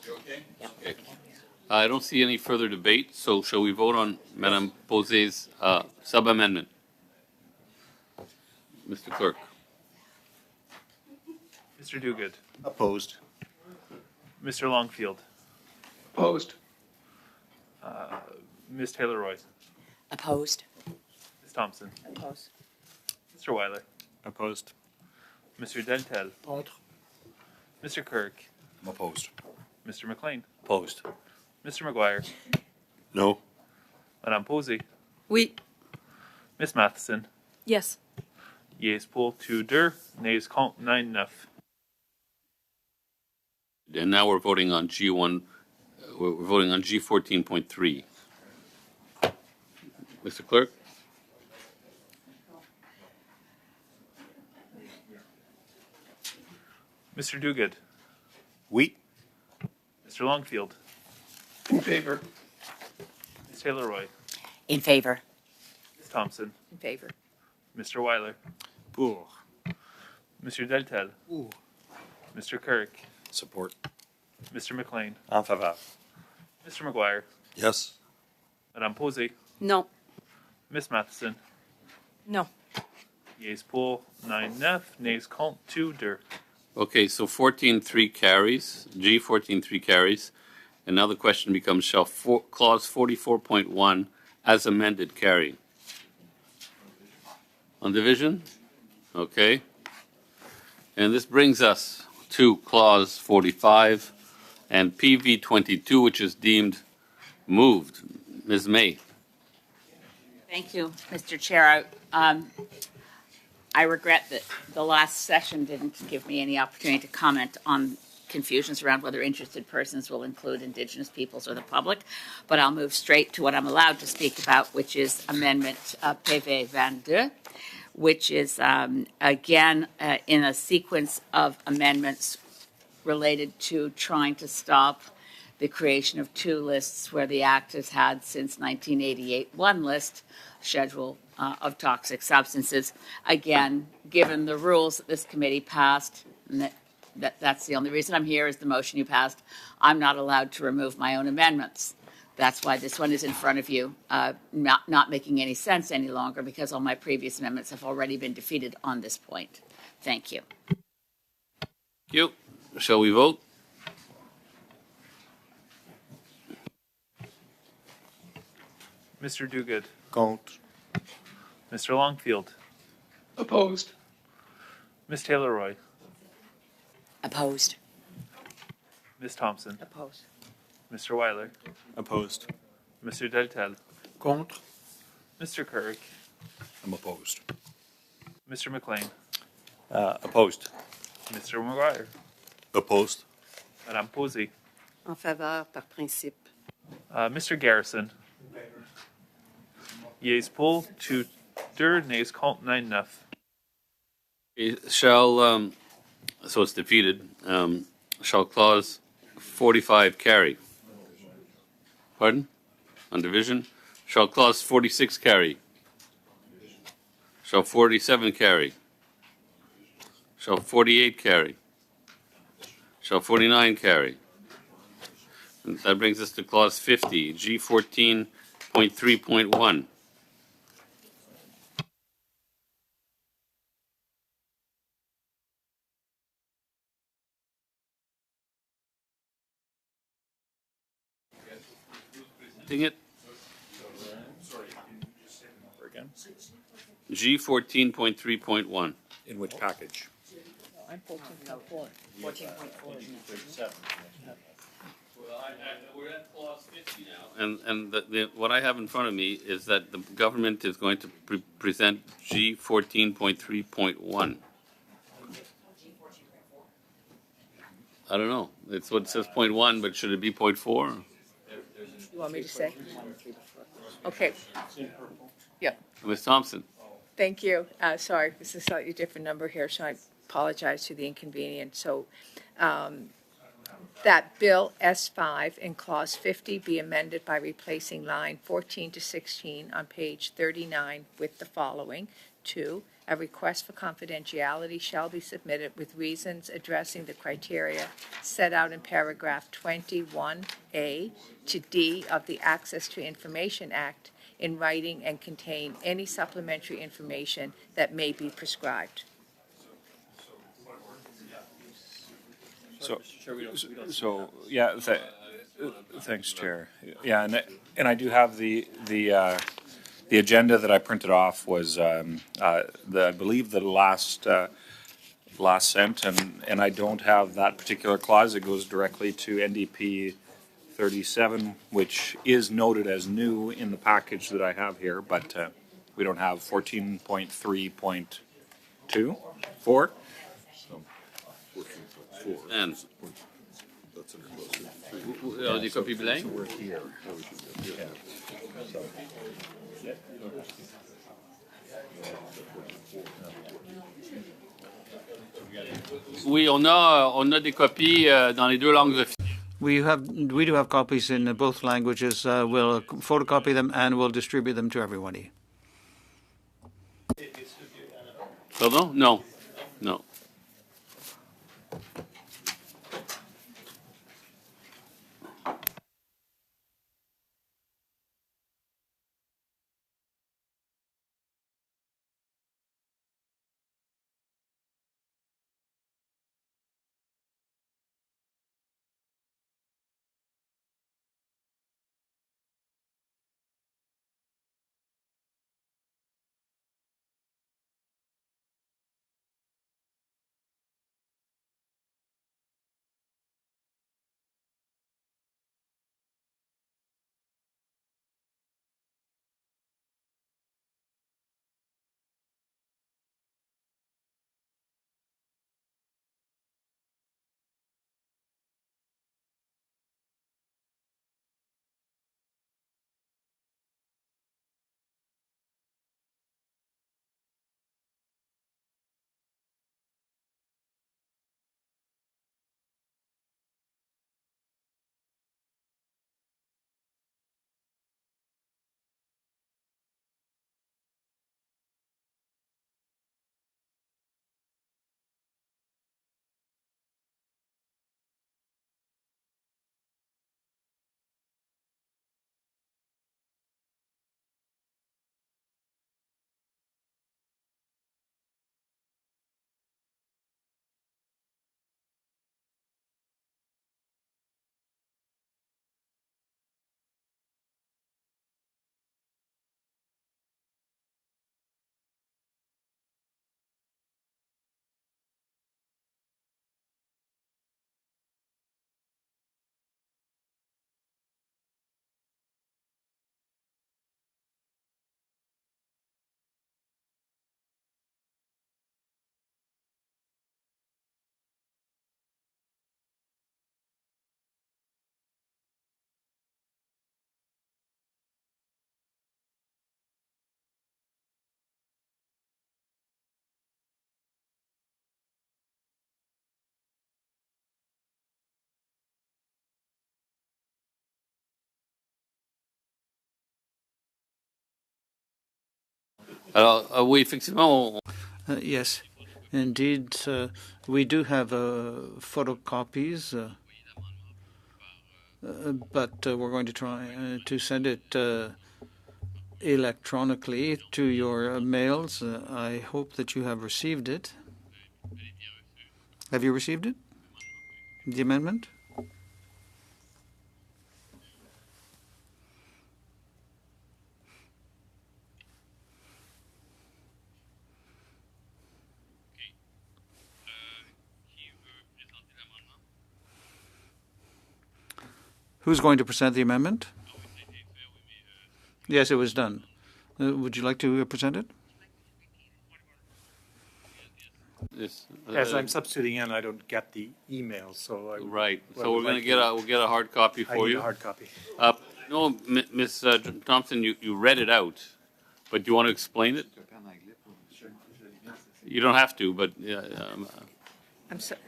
Okay. I don't see any further debate, so shall we vote on Madame Posé's sub-amendment? Mr. Clerk. Mr. Duguid. Opposed. Mr. Longfield. Opposed. Ms. Taylor-Roy. Opposed. Ms. Thompson. Opposed. Mr. Weiler, Opposed. Mr. Deltel, Contre. Mr. Kirk, I'm opposed. Mr. McLean, Opposed. Mr. McGuire, No. Madame Posey, Oui. Miss Matheson. Yes. Yeas poll 2 der, nays compte 9-9. And now we're voting on G1, we're voting on G14.3. Mr. Clerk? Mr. Duguid, Oui. Mr. Longfield, In favor. Ms. Taylor-Roy, In favor. Ms. Thompson, In favor. Mr. Weiler, Pour. Mr. Deltel, Mr. Kirk, Support. Mr. McLean, En faveur. Mr. McGuire, Yes. Madame Posey, Non. Miss Matheson. No. Yeas poll 9-9, nays compte 2 der. Okay, so 14.3 carries, G14.3 carries, and now the question becomes, shall clause 44.1 as amended carry? On division? Okay. And this brings us to clause 45 and PV 22, which is deemed moved. Ms. May. Thank you, Mr. Chair. I regret that the last session didn't give me any opportunity to comment on confusions around whether interested persons will include Indigenous peoples or the public, but I'll move straight to what I'm allowed to speak about, which is Amendment PV 22, which is, again, in a sequence of amendments related to trying to stop the creation of two lists where the Act has had since 1988 one list, schedule of toxic substances. Again, given the rules that this committee passed, and that's the only reason I'm here is the motion you passed, I'm not allowed to remove my own amendments. That's why this one is in front of you, not making any sense any longer because all my previous amendments have already been defeated on this point. Thank you. Thank you. Shall we vote? Mr. Duguid, Contre. Mr. Longfield, Opposed. Ms. Taylor-Roy, Opposed. Ms. Thompson, Opposed. Mr. Weiler, Opposed. Mr. Deltel, Contre. Mr. Kirk, I'm opposed. Mr. McLean, Opposed. Mr. McGuire, Opposed. Madame Posey, En faveur par principe. Mr. Garrison. Yeas poll 2 der, nays compte 9-9. Shall, so it's defeated, shall clause 45 carry? Pardon? On division? Shall clause 46 carry? Shall 47 carry? Shall 48 carry? Shall 49 carry? And that brings us to clause 50, G14.3.1. Ding it. G14.3.1. In which package? I'm 14.4. 14.4, isn't it? We're at clause 50 now. And what I have in front of me is that the government is going to present G14.3.1. I don't know. It's what says point 1, but should it be point 4? You want me to say? Okay. Yeah. Ms. Thompson. Thank you. Sorry, it's a slightly different number here, so I apologize for the inconvenience. So that Bill S5 in Clause 50 be amended by replacing line 14 to 16 on page 39 with the following. 2, a request for confidentiality shall be submitted with reasons addressing the criteria set out in paragraph 21A to D of the Access to Information Act in writing and contain any supplementary information that may be prescribed. So yeah, thanks, Chair. Yeah, and I do have the The agenda that I printed off was, I believe the last cent, and I don't have that particular clause. It goes directly to NDP 37, which is noted as new in the package that I have here, but we don't have 14.3.2, 4. And des copies blanches? Oui, on a des copies dans les deux langues officielles. We do have copies in both languages. We'll photocopy them and we'll distribute them to everybody. Pardon? No, no. Alors, oui, effectivement, Yes, indeed. We do have photocopies, but we're going to try to send it electronically to your mails. I hope that you have received it. Have you received it? The amendment? Who's going to present the amendment? Yes, it was done. Would you like to present it? yes, As I'm substituting in, I don't get the email, so I. right. I So would we'll like get a hard copy I for need you. a hard copy. No, Ms. Thompson, you read it out, but do you want to explain it? You don't have to, but I'm sorry.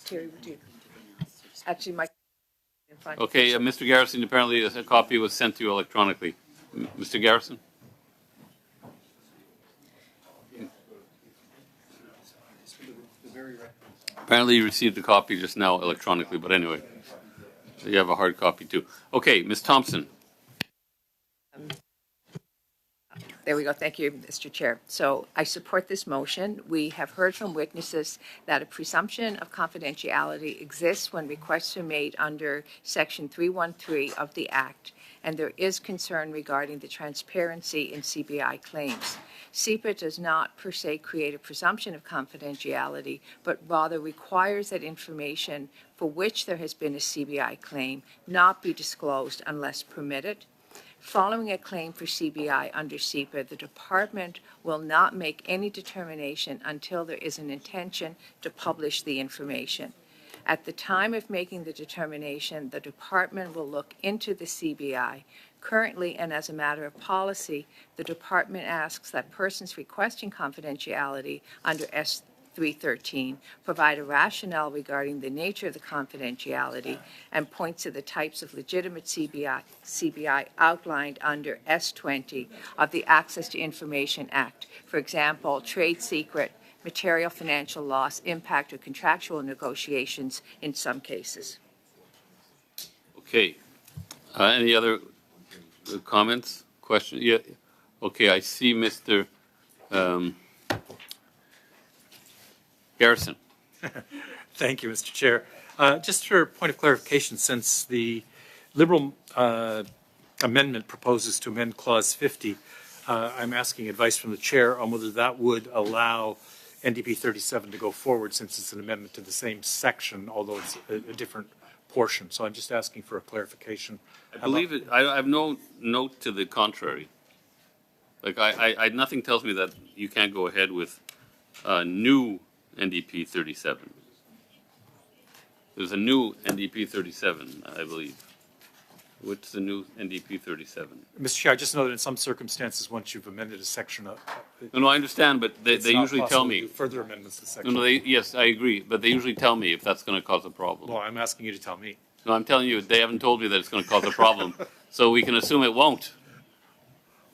Terry, would you? Actually, my. okay, Mr. Garrison, apparently a copy was sent to you electronically. Mr. Garrison? Apparently you received a copy just now electronically, but anyway, so you have a hard copy too. Okay, Ms. Thompson. There we go. Thank you, Mr. Chair. So I support this motion. We have heard from witnesses that a presumption of confidentiality exists when requests are made under Section 313 of the Act, and there is concern regarding the transparency in CBI claims. CEPA does not per se create a presumption of confidentiality, but rather requires that information for which there has been a CBI claim not be disclosed unless permitted. Following a claim for CBI under CEPA, the Department will not make any determination until there is an intention to publish the information. At the time of making the determination, the Department will look into the CBI. Currently, and as a matter of policy, the Department asks that persons requesting confidentiality under S313 provide a rationale regarding the nature of the confidentiality and point to the types of legitimate CBI outlined under S20 of the Access to Information Act. For example, trade secret, material financial loss, impact, or contractual negotiations in some cases. Okay. Any other comments, questions? Yeah. Okay, I see Mr. Garrison. Thank you, Mr. Chair. Just for a point of clarification, since the Liberal amendment proposes to amend Clause 50, I'm asking advice from the Chair on whether that would allow NDP 37 to go forward, since it's an amendment to the same section, although it's a different portion. So I'm just asking for a clarification. I believe it. I have no note to the contrary. Like nothing tells me that you can't go ahead with new NDP 37. There's a new NDP 37, I believe. What's the new NDP 37? Mr. Chair, I just know that in some circumstances, once you've amended a section, No, I understand, but they usually tell me. To do further amendments to the section. No, yes, I agree, but they usually tell me if that's going to cause a problem. Well, I'm asking you to tell me. No, I'm telling you, they haven't told me that it's going to cause a problem, so we can assume it won't.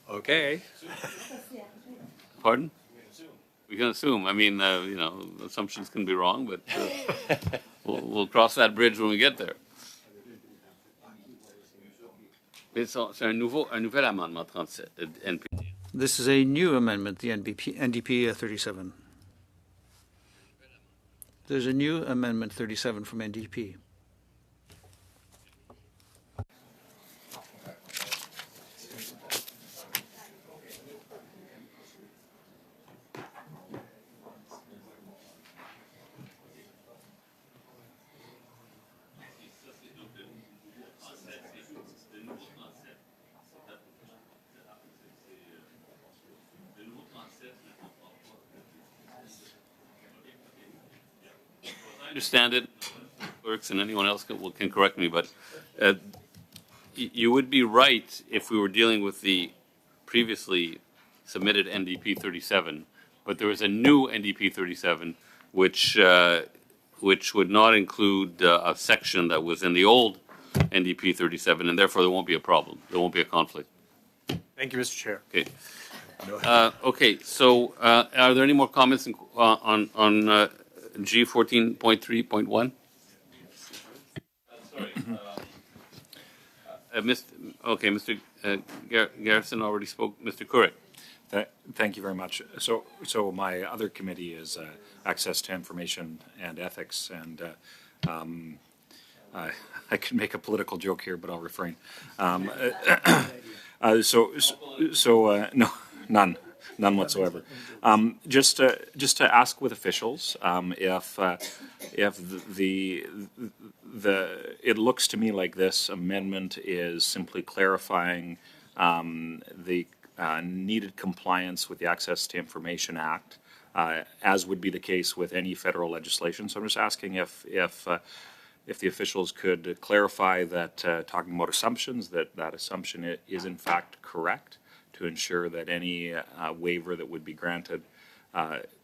Okay. Pardon? We can assume. I mean, assumptions can be wrong, but we'll cross that bridge when we get there. C'est un nouvel amendement 37. This is a new amendment, the NDP 37. There's a new amendment 37 from NDP. Understand it, clerks and anyone else can correct me, but you would be right if we were dealing with the previously submitted NDP 37, but there is a new NDP 37 which would not include a section that was in the old NDP 37, and therefore there won't be a problem. There won't be a conflict. Thank you, Mr. Chair. Okay. Okay. So, are there any more comments on G 14.3.1? Sorry. Mr. Garrison already spoke. Mr. Couric. Thank you very much. So my other committee is Access to Information and Ethics, and I could make a political joke here, but I'll refrain. No, none whatsoever. Just to ask with officials if it looks to me like this amendment is simply clarifying the needed compliance with the Access to Information Act, as would be the case with any federal legislation. So I'm just asking if the officials could clarify that, talking about assumptions, that assumption is in fact correct, to ensure that any waiver that would be granted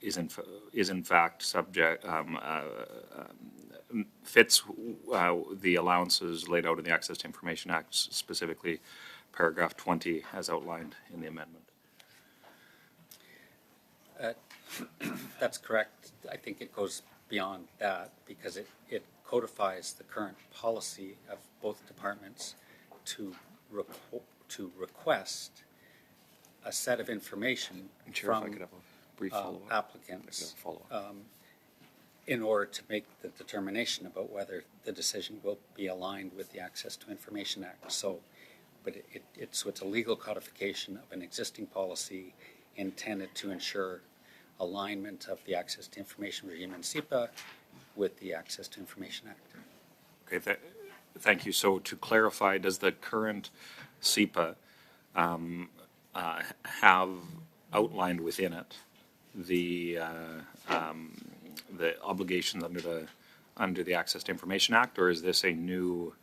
is in fact subject fits the allowances laid out in the Access to Information Act, specifically paragraph 20 as outlined in the amendment. That's correct. I think it goes beyond that because it codifies the current policy of both departments to request a set of information Chair, if I from could have a brief follow-up. applicants Follow-up. in order to make the determination about whether the decision will be aligned with the Access to Information Act. So, but it's a legal codification of an existing policy intended to ensure alignment of the Access to Information regime in SEPA with the Access to Information Act. Okay, thank you. So to clarify, does the current SEPA have outlined within it the obligations under the Access to Information Act, or is this a new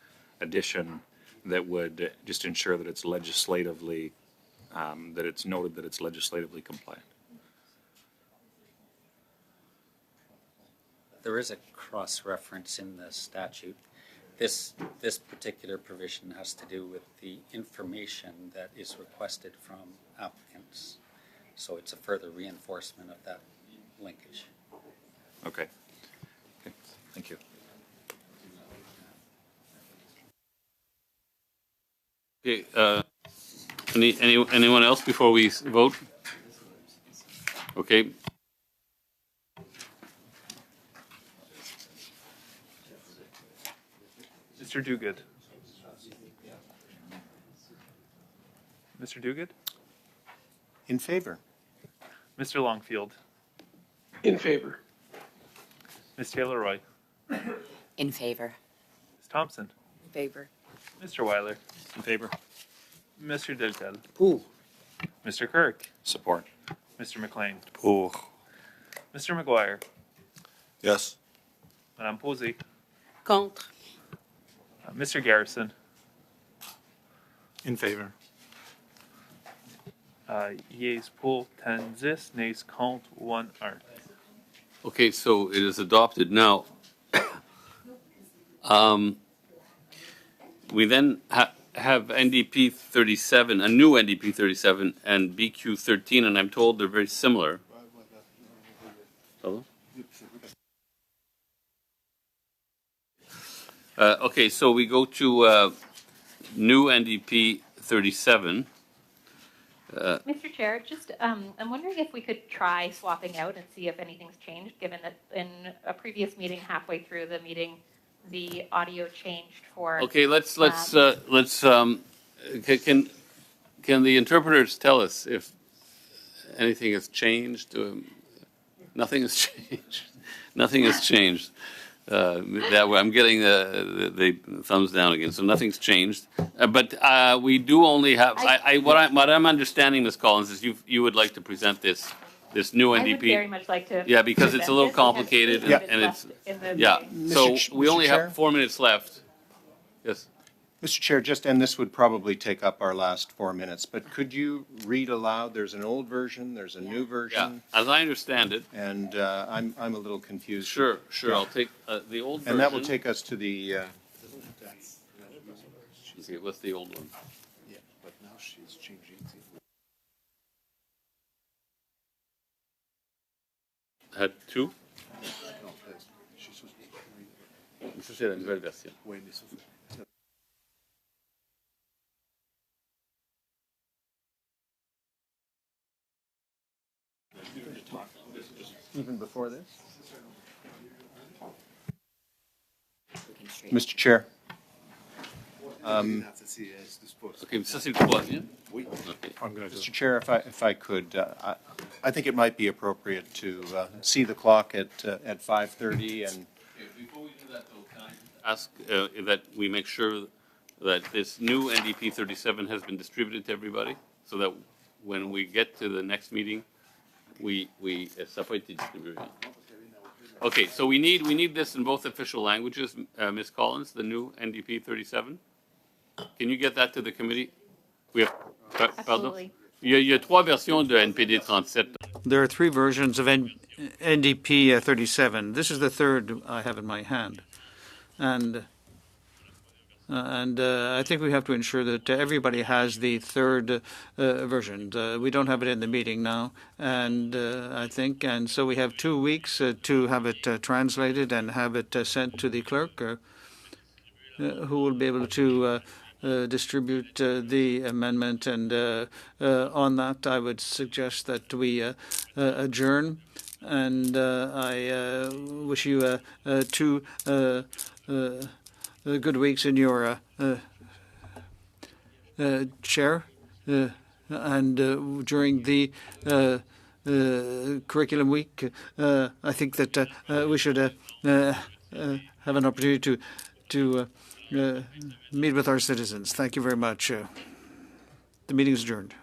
addition that would just ensure that it's legislatively that it's noted that it's legislatively compliant? There is a cross-reference in the statute. This particular provision has to do with the information that is requested from applicants. So it's a further reinforcement of that linkage. Okay. Okay. Thank you. Okay, anyone else before we vote? Okay. Mr. Duguid. Mr. Duguid? In favor. Mr. Longfield? In favor. Ms. Taylor-Roy? In favor. Ms. Thompson? In favor. Mr. Weiler? In favor. Mr. Deltel? Pour. Mr. Kirk? Support. Mr. McLean? Pour. Mr. McGuire? Yes. Madame Posey? Contre. Mr. Garrison? In favor. Yeas pour 10-10, nays contre 1-1. Okay, so it is adopted. Now, we then have NDP 37, a new NDP 37, and BQ 13, and I'm told they're very similar. Hello? Okay, so we go to new NDP 37. Mr. Chair, just I'm wondering if we could try swapping out and see if anything's changed, given that in a previous meeting, halfway through the meeting, the audio changed for. Okay, can the interpreters tell us if anything has changed? Nothing has changed. Nothing has changed. That way, I'm getting the thumbs down again. So nothing's changed. But we do only have. What I'm understanding, Ms. Collins, is you would like to present this new NDP. I would very much like to. Yeah, because it's a little complicated and it's yeah. So we only have 4 minutes left. Yes. Mr. Chair, and this would probably take up our last 4 minutes, but could you read aloud? There's an old version, there's a new version. Yeah, as I understand it. And I'm a little confused. Sure. Yeah. I'll take the old version. And that will take us to the. Okay, what's the old one? Yeah, but now she's changing. Had two? Ça, c'est la nouvelle version. Oui, mais ça, Even before this? Mr. Chair. Okay, ça c'est le troisième. Oui. Mr. Chair, if I could, I think it might be appropriate to see the clock at 5:30 and. Before we do that, though, can I ask that we make sure that this new NDP 37 has been distributed to everybody, so that when we get to the next meeting, we ça peut être distribué. Okay, so we need this in both official languages, Ms. Collins, the new NDP 37. Can you get that to the committee? We have, Absolutely. Il y a trois versions de NPD 37. There are three versions of NDP 37. This is the third I have in my hand. And I think we have to ensure that everybody has the third version. We don't have it in the meeting now, and I think, and so we have 2 weeks to have it translated and have it sent to the clerk, who will be able to distribute the amendment, and on that, I would suggest that we adjourn. And I wish you 2 good weeks in your chair, and during the curriculum week, I think that we should have an opportunity to meet with our citizens. Thank you very much. The meeting is adjourned.